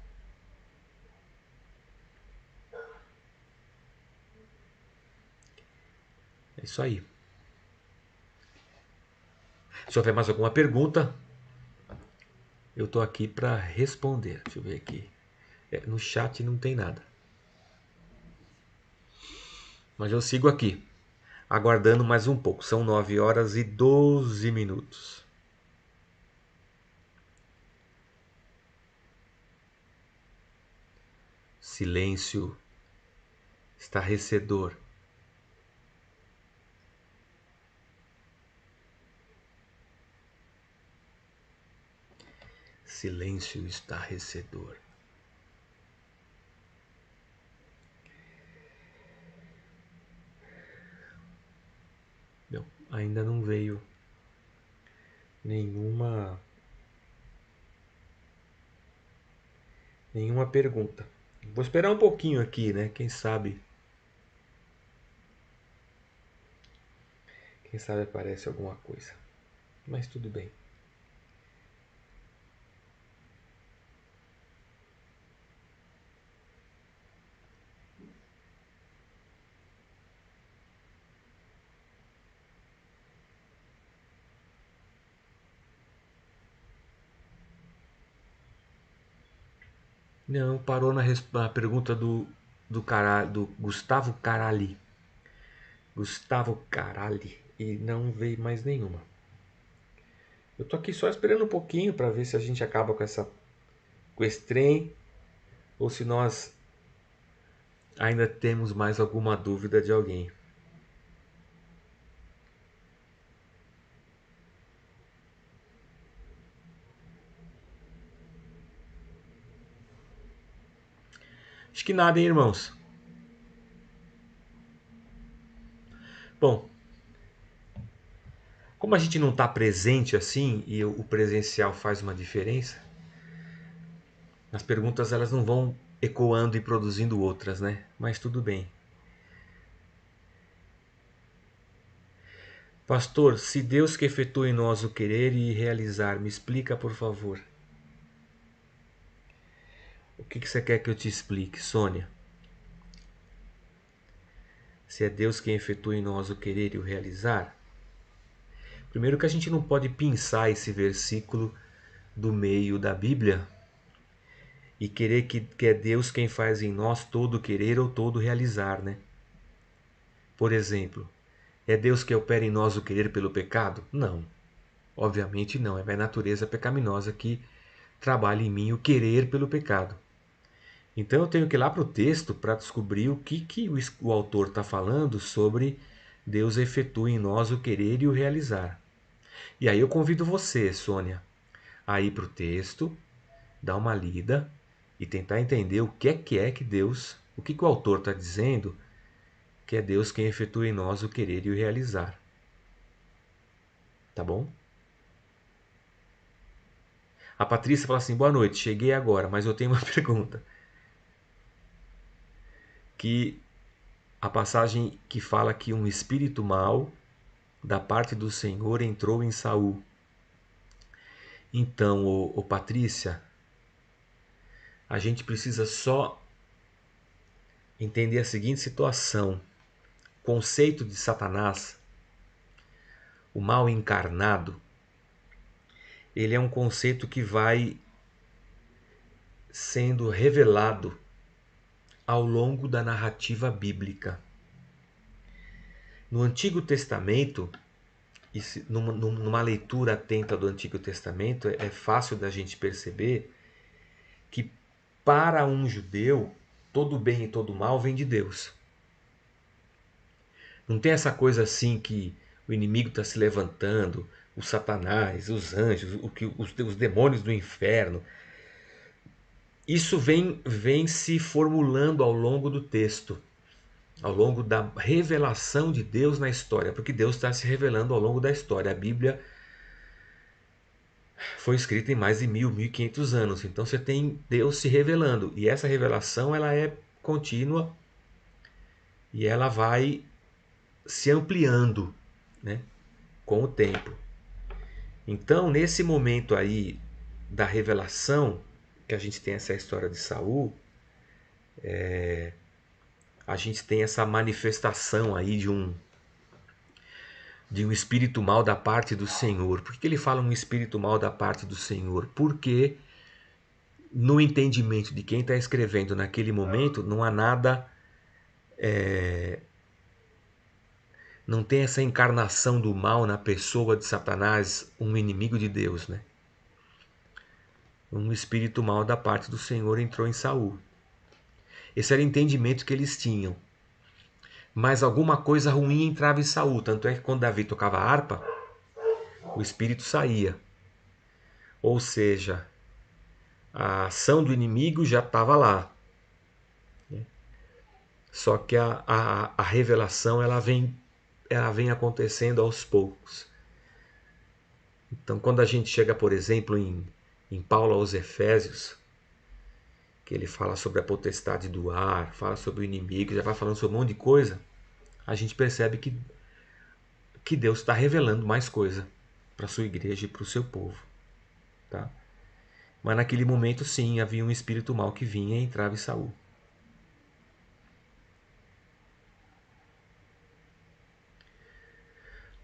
É isso aí. Se houver mais alguma pergunta, eu estou aqui para responder. Deixa eu ver aqui. No chat não tem nada. Mas eu sigo aqui, aguardando mais um pouco. São 9 horas e 12 minutos. Silêncio estarrecedor. Silêncio estarrecedor. Não, ainda não veio nenhuma pergunta. Vou esperar um pouquinho aqui, né? Quem sabe aparece alguma coisa. Mas tudo bem. Não, parou na pergunta do Gustavo Carali. Gustavo Carali. E não veio mais nenhuma. Eu tô aqui só esperando um pouquinho para ver se a gente acaba com esse trem ou se nós ainda temos mais alguma dúvida de alguém. Acho que nada, hein, irmãos? Bom, como a gente não está presente assim e o presencial faz uma diferença, as perguntas elas não vão ecoando e produzindo outras, né? Mas tudo bem. Pastor, se Deus que efetua em nós o querer e realizar, me explica, por favor. O que você quer que eu te explique, Sônia? Se é Deus quem efetua em nós o querer e o realizar? Primeiro que a gente não pode pensar esse versículo do meio da Bíblia e querer que é Deus quem faz em nós todo querer ou todo realizar, né? Por exemplo, é Deus que opera em nós o querer pelo pecado? Não. Obviamente não. É a natureza pecaminosa que trabalha em mim o querer pelo pecado. Então eu tenho que ir lá para o texto para descobrir o que o autor está falando sobre Deus efetua em nós o querer e o realizar. E aí eu convido você, Sônia, a ir para o texto, dar uma lida e tentar entender o que é que Deus, o que o autor está dizendo, que é Deus quem efetua em nós o querer e o realizar. Tá bom? A Patrícia fala assim: boa noite, cheguei agora, mas eu tenho uma pergunta. Que a passagem que fala que um espírito mau da parte do Senhor entrou em Saul. Então, Patrícia, a gente precisa só entender a seguinte situação. O conceito de Satanás, o mal encarnado, ele é um conceito que vai sendo revelado ao longo da narrativa bíblica. No Antigo Testamento, numa leitura atenta do Antigo Testamento, é fácil da gente perceber que para um judeu, todo bem e todo mal vem de Deus. Não tem essa coisa assim que o inimigo está se levantando, o Satanás, os anjos, os demônios do inferno. Isso vem se formulando ao longo do texto, ao longo da revelação de Deus na história, porque Deus está se revelando ao longo da história. A Bíblia foi escrita em mais de 1.500 anos, então você tem Deus se revelando, e essa revelação ela é contínua e ela vai se ampliando, né, com o tempo. Então, nesse momento aí da revelação, que a gente tem essa história de Saul, a gente tem essa manifestação aí de um espírito mal da parte do Senhor. Por que ele fala um espírito mal da parte do Senhor? Porque no entendimento de quem está escrevendo naquele momento, não há nada, não tem essa encarnação do mal na pessoa de Satanás, um inimigo de Deus, né? Um espírito mal da parte do Senhor entrou em Saul. Esse era o entendimento que eles tinham. Mas alguma coisa ruim entrava em Saul, tanto é que quando Davi tocava harpa, o espírito saía. Ou seja, a ação do inimigo já estava lá. Só que a revelação ela vem acontecendo aos poucos. Então, quando a gente chega, por exemplo, em Paulo aos Efésios, que ele fala sobre a potestade do ar, fala sobre o inimigo, já vai falando sobre um monte de coisa, a gente percebe que Deus está revelando mais coisa para a sua igreja e para o seu povo. Tá? Mas naquele momento, sim, havia um espírito mau que vinha e entrava em Saul.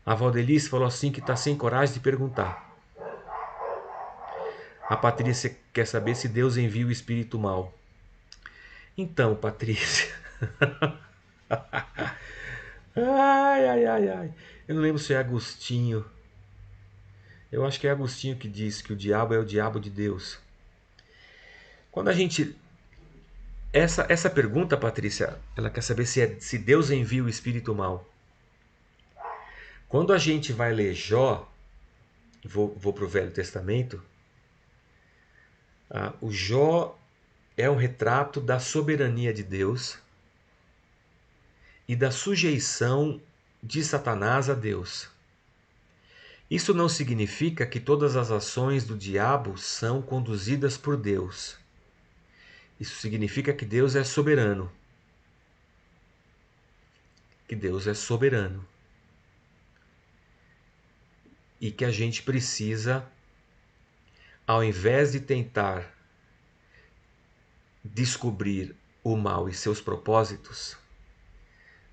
A Valdelice falou assim que está sem coragem de perguntar. A Patrícia quer saber se Deus envia o espírito mal. Então, Patrícia. Ai, ai, ai, ai. Eu não lembro se é Agostinho. Eu acho que é Agostinho que diz que o diabo é o diabo de Deus. Quando a gente. Essa pergunta, Patrícia, ela quer saber se Deus envia o espírito mal. Quando a gente vai ler Jó, vou para o Velho Testamento, o Jó é um retrato da soberania de Deus e da sujeição de Satanás a Deus. Isso não significa que todas as ações do diabo são conduzidas por Deus. Isso significa que Deus é soberano. Que Deus é soberano. E que a gente precisa, ao invés de tentar descobrir o mal e seus propósitos,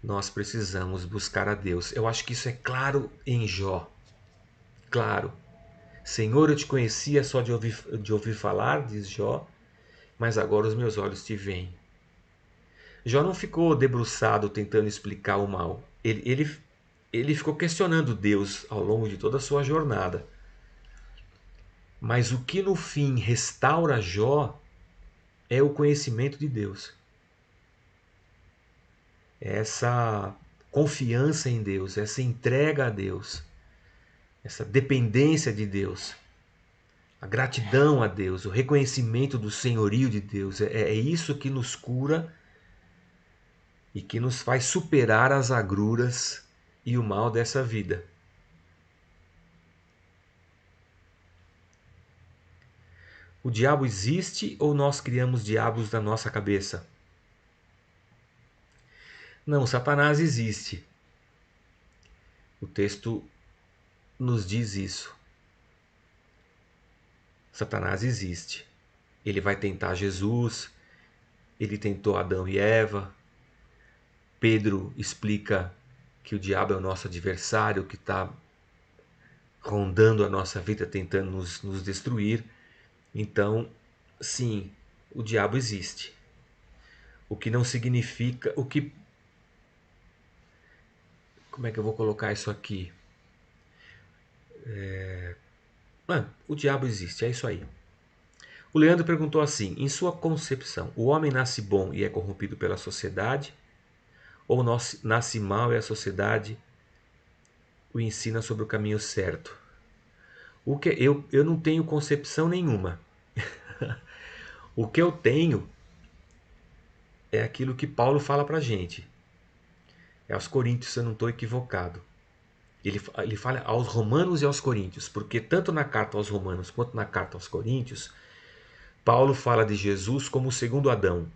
nós precisamos buscar a Deus. Eu acho que isso é claro em Jó. Claro. Senhor, eu te conhecia só de ouvir falar, diz Jó, mas agora os meus olhos te veem. Jó não ficou debruçado tentando explicar o mal. Ele ficou questionando Deus ao longo de toda a sua jornada. Mas o que no fim restaura Jó é o conhecimento de Deus. Essa confiança em Deus, essa entrega a Deus, essa dependência de Deus, a gratidão a Deus, o reconhecimento do senhorio de Deus. É isso que nos cura e que nos faz superar as agruras e o mal dessa vida. O diabo existe ou nós criamos diabos na nossa cabeça? Não, Satanás existe. O texto nos diz isso. Satanás existe. Ele vai tentar Jesus, ele tentou Adão e Eva. Pedro explica que o diabo é o nosso adversário, que está rondando a nossa vida, tentando nos destruir. Então, sim, o diabo existe. O que não significa... Como é que eu vou colocar isso aqui? O diabo existe, é isso aí. O Leandro perguntou assim: em sua concepção, o homem nasce bom e é corrompido pela sociedade? Ou nasce mal e a sociedade o ensina sobre o caminho certo? Eu não tenho concepção nenhuma. O que eu tenho é aquilo que Paulo fala pra gente. É aos Coríntios, se eu não estou equivocado. Ele fala aos Romanos e aos Coríntios, porque tanto na carta aos Romanos quanto na carta aos Coríntios, Paulo fala de Jesus como o segundo Adão.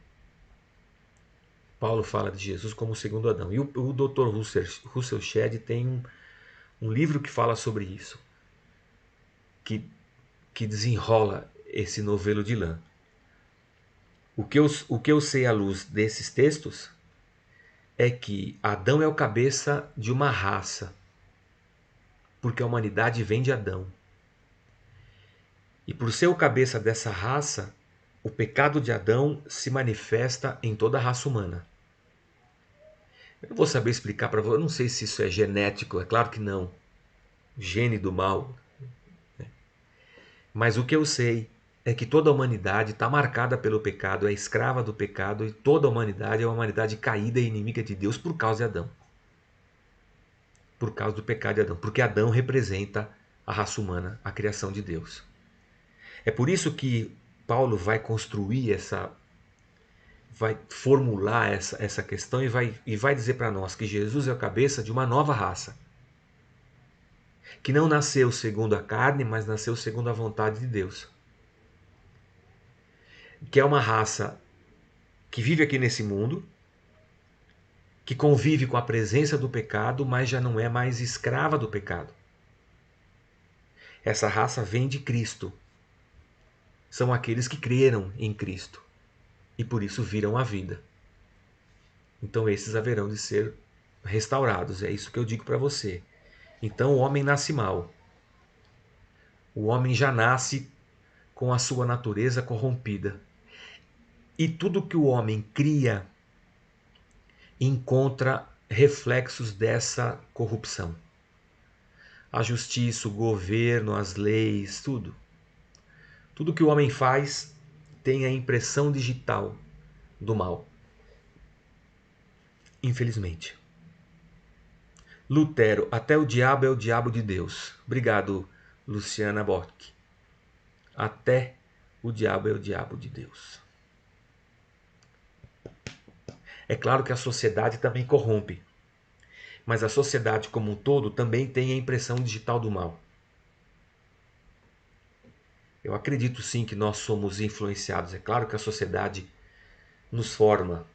Paulo fala de Jesus como o segundo Adão. E o Dr. Russell Shedd tem um livro que fala sobre isso, que desenrola esse novelo de lã. O que eu sei à luz desses textos é que Adão é o cabeça de uma raça, porque a humanidade vem de Adão. E por ser o cabeça dessa raça, o pecado de Adão se manifesta em toda a raça humana. Eu não vou saber explicar para você, eu não sei se isso é genético, é claro que não. Gene do mal. Mas o que eu sei é que toda a humanidade está marcada pelo pecado, é escrava do pecado, e toda a humanidade é uma humanidade caída e inimiga de Deus por causa de Adão. Por causa do pecado de Adão. Porque Adão representa a raça humana, a criação de Deus. É por isso que Paulo vai construir vai formular essa questão e vai dizer para nós que Jesus é a cabeça de uma nova raça. Que não nasceu segundo a carne, mas nasceu segundo a vontade de Deus. Que é uma raça que vive aqui nesse mundo, que convive com a presença do pecado, mas já não é mais escrava do pecado. Essa raça vem de Cristo. São aqueles que creram em Cristo e por isso viram a vida. Então esses haverão de ser restaurados. É isso que eu digo para você. Então o homem nasce mal. O homem já nasce com a sua natureza corrompida. E tudo que o homem cria encontra reflexos dessa corrupção. A justiça, o governo, as leis, tudo. Tudo que o homem faz tem a impressão digital do mal. Infelizmente. Lutero, até o diabo é o diabo de Deus. Obrigado, Luciana Bock. Até o diabo é o diabo de Deus. É claro que a sociedade também corrompe, mas a sociedade como um todo também tem a impressão digital do mal. Eu acredito sim que nós somos influenciados. É claro que a sociedade nos forma.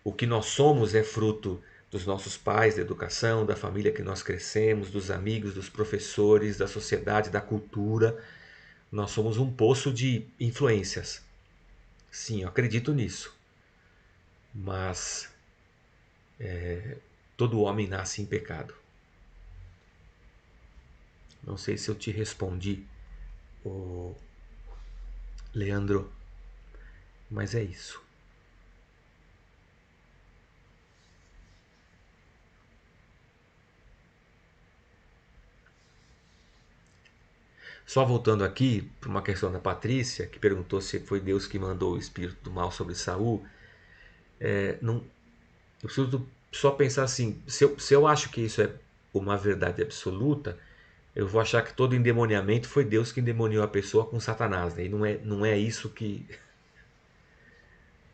O que nós somos é fruto dos nossos pais, da educação, da família que nós crescemos, dos amigos, dos professores, da sociedade, da cultura. Nós somos um poço de influências. Sim, eu acredito nisso. Mas todo homem nasce em pecado. Não sei se eu te respondi, Leandro, mas é isso. Só voltando aqui para uma questão da Patrícia, que perguntou se foi Deus que mandou o espírito do mal sobre Saul. Não, eu preciso só pensar assim: se eu acho que isso é uma verdade absoluta, eu vou achar que todo endemoniamento foi Deus que endemoniou a pessoa com Satanás. Né? E não é isso que.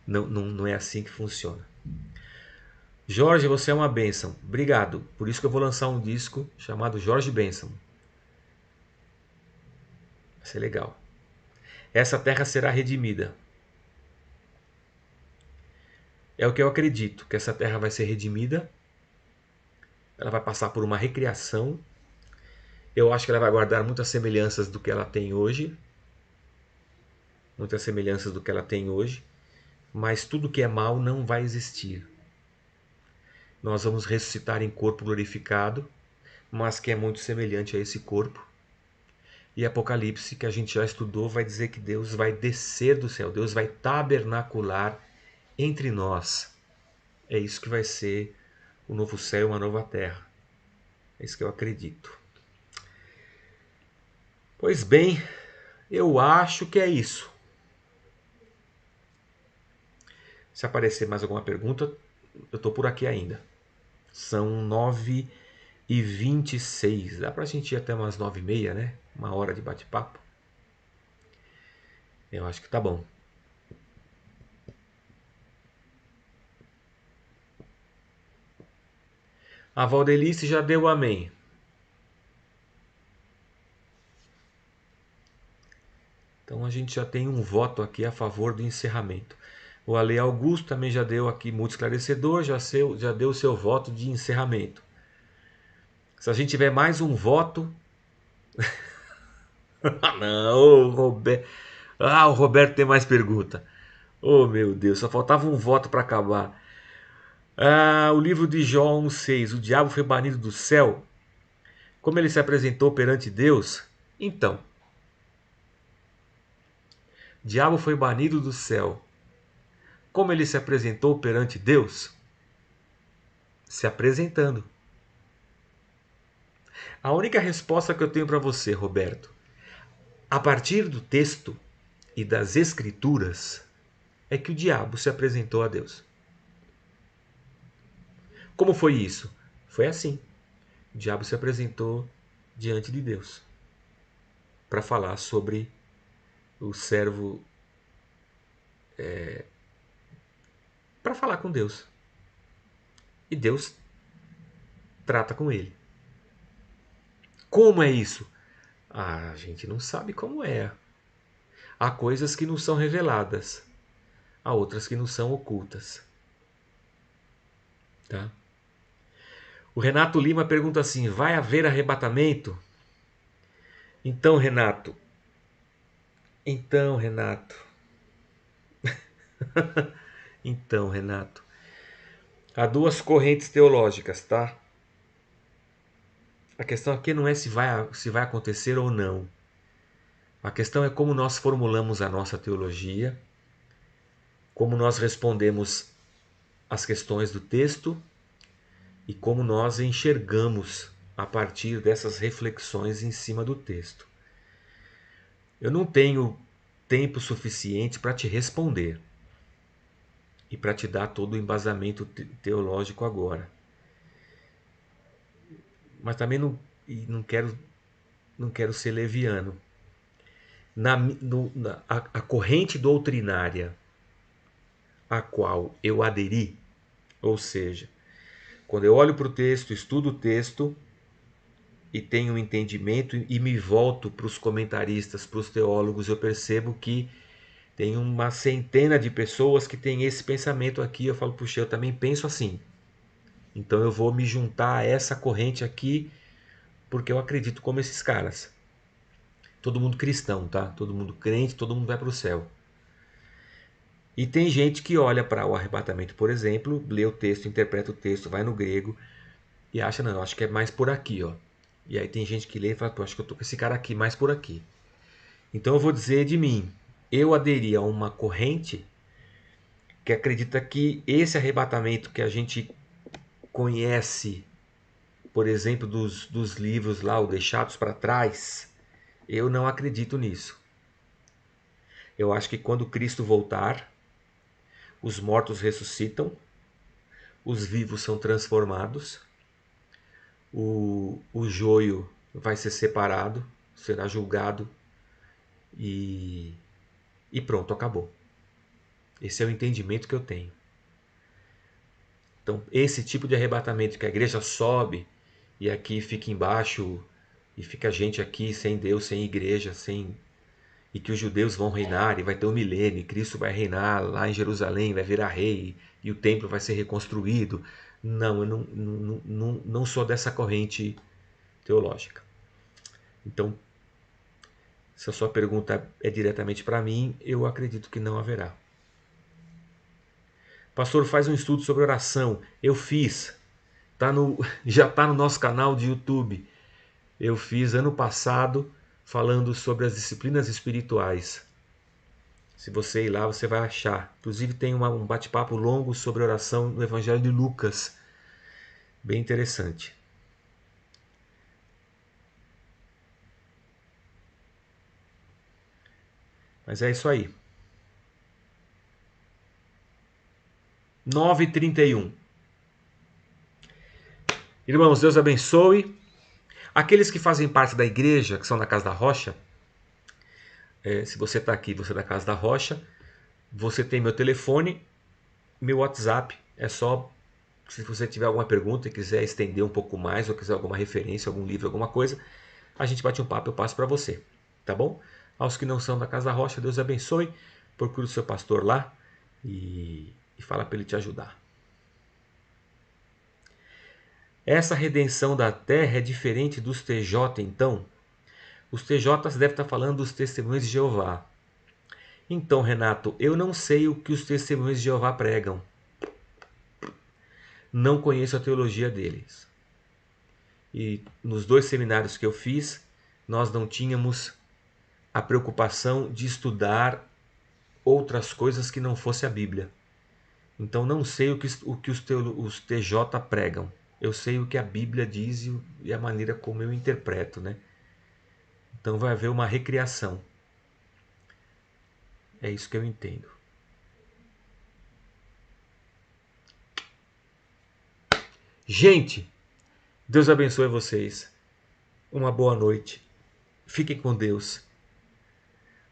Não é assim que funciona. Jorge, você é uma bênção. Obrigado. Por isso que eu vou lançar um disco chamado Jorge Bênção. Vai ser legal. Essa terra será redimida. É o que eu acredito, que essa terra vai ser redimida. Ela vai passar por uma recriação. Eu acho que ela vai guardar muitas semelhanças do que ela tem hoje. Muitas semelhanças do que ela tem hoje. Mas tudo que é mal não vai existir. Nós vamos ressuscitar em corpo glorificado, mas que é muito semelhante a esse corpo. E Apocalipse, que a gente já estudou, vai dizer que Deus vai descer do céu, Deus vai tabernacular entre nós. É isso que vai ser o novo céu e uma nova terra. É isso que eu acredito. Pois bem, eu acho que é isso. Se aparecer mais alguma pergunta, eu estou por aqui ainda. São 9h26. Dá pra gente ir até umas 9h30, né? Uma hora de bate-papo. Eu acho que tá bom. A Valdelice já deu amém. Então a gente já tem um voto aqui a favor do encerramento. O Ale Augusto também já deu aqui muito esclarecedor, já deu o seu voto de encerramento. Se a gente tiver mais um voto. Ah, não, o Roberto. Ah, o Roberto tem mais pergunta. Oh, meu Deus, só faltava um voto para acabar. O livro de Jó 1,6. O diabo foi banido do céu. Como ele se apresentou perante Deus? Então, o diabo foi banido do céu. Como ele se apresentou perante Deus? Se apresentando. A única resposta que eu tenho para você, Roberto, a partir do texto e das escrituras, é que o diabo se apresentou a Deus. Como foi isso? Foi assim. O diabo se apresentou diante de Deus para falar sobre o servo, para falar com Deus. E Deus trata com ele. Como é isso? A gente não sabe como é. Há coisas que não são reveladas, há outras que não são ocultas. Tá? O Renato Lima pergunta assim: vai haver arrebatamento? Então, Renato. Então, Renato. Então, Renato. Há duas correntes teológicas, tá? A questão aqui não é se vai acontecer ou não. A questão é como nós formulamos a nossa teologia, como nós respondemos às questões do texto e como nós enxergamos a partir dessas reflexões em cima do texto. Eu não tenho tempo suficiente para te responder e para te dar todo o embasamento teológico agora. Mas também não quero ser leviano. A corrente doutrinária a qual eu aderi, ou seja, quando eu olho para o texto, estudo o texto e tenho um entendimento e me volto para os comentaristas, para os teólogos, eu percebo que tem uma centena de pessoas que têm esse pensamento aqui. Eu falo, puxa, eu também penso assim. Então eu vou me juntar a essa corrente aqui porque eu acredito como esses caras. Todo mundo cristão, tá? Todo mundo crente, todo mundo vai para o céu. E tem gente que olha para o arrebatamento, por exemplo, lê o texto, interpreta o texto, vai no grego e acha, não, acho que é mais por aqui, ó. E aí tem gente que lê e fala, pô, acho que eu tô com esse cara aqui, mais por aqui. Então eu vou dizer de mim, eu aderi a uma corrente que acredita que esse arrebatamento que a gente conhece, por exemplo, dos livros lá, o Deixados para Trás, eu não acredito nisso. Eu acho que quando Cristo voltar, os mortos ressuscitam, os vivos são transformados, o joio vai ser separado, será julgado e pronto, acabou. Esse é o entendimento que eu tenho. Então, esse tipo de arrebatamento que a igreja sobe e aqui fica embaixo e fica gente aqui sem Deus, sem igreja, sem e que os judeus vão reinar e vai ter um milênio, e Cristo vai reinar lá em Jerusalém, vai virar rei e o templo vai ser reconstruído. Não, eu não sou dessa corrente teológica. Então, se a sua pergunta é diretamente para mim, eu acredito que não haverá. Pastor, faz um estudo sobre oração. Eu fiz. Já está no nosso canal de YouTube. Eu fiz ano passado falando sobre as disciplinas espirituais. Se você ir lá, você vai achar. Inclusive tem um bate-papo longo sobre oração no Evangelho de Lucas. Bem interessante. Mas é isso aí. 9h31. Irmãos, Deus abençoe. Aqueles que fazem parte da igreja, que são da Casa da Rocha, se você está aqui, você é da Casa da Rocha, você tem meu telefone, meu WhatsApp. É só, se você tiver alguma pergunta e quiser estender um pouco mais, ou quiser alguma referência, algum livro, alguma coisa, a gente bate um papo, eu passo para você, tá bom? Aos que não são da Casa da Rocha, Deus abençoe. Procure o seu pastor lá e fala para ele te ajudar. Essa redenção da terra é diferente dos TJ, então? Os TJs devem estar falando dos testemunhos de Jeová. Então, Renato, eu não sei o que os testemunhos de Jeová pregam. Não conheço a teologia deles. E nos 2 seminários que eu fiz, nós não tínhamos a preocupação de estudar outras coisas que não fosse a Bíblia. Então não sei o que os TJ pregam. Eu sei o que a Bíblia diz e a maneira como eu interpreto, né? Então vai haver uma recriação. É isso que eu entendo. Gente, Deus abençoe vocês. Uma boa noite. Fiquem com Deus.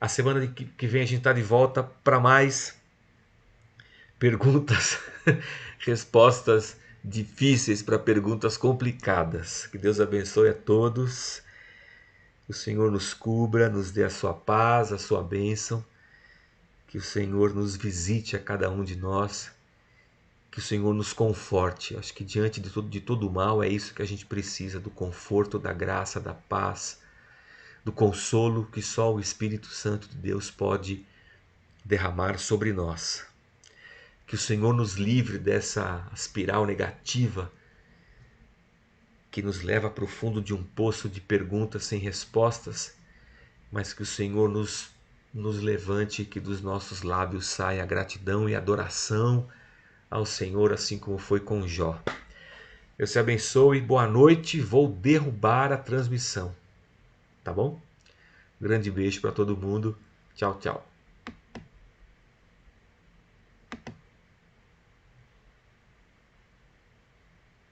A semana que vem a gente está de volta para mais perguntas, respostas difíceis para perguntas complicadas. Que Deus abençoe a todos. Que o Senhor nos cubra, nos dê a sua paz, a sua bênção. Que o Senhor nos visite a cada um de nós. Que o Senhor nos conforte. Acho que diante de todo o mal é isso que a gente precisa, do conforto, da graça, da paz, do consolo que só o Espírito Santo de Deus pode derramar sobre nós. Que o Senhor nos livre dessa espiral negativa que nos leva para o fundo de um poço de perguntas sem respostas, mas que o Senhor nos levante, que dos nossos lábios saia a gratidão e adoração ao Senhor, assim como foi com Jó. Deus te abençoe, boa noite. Vou derrubar a transmissão, tá bom? Grande beijo para todo mundo. Tchau, tchau.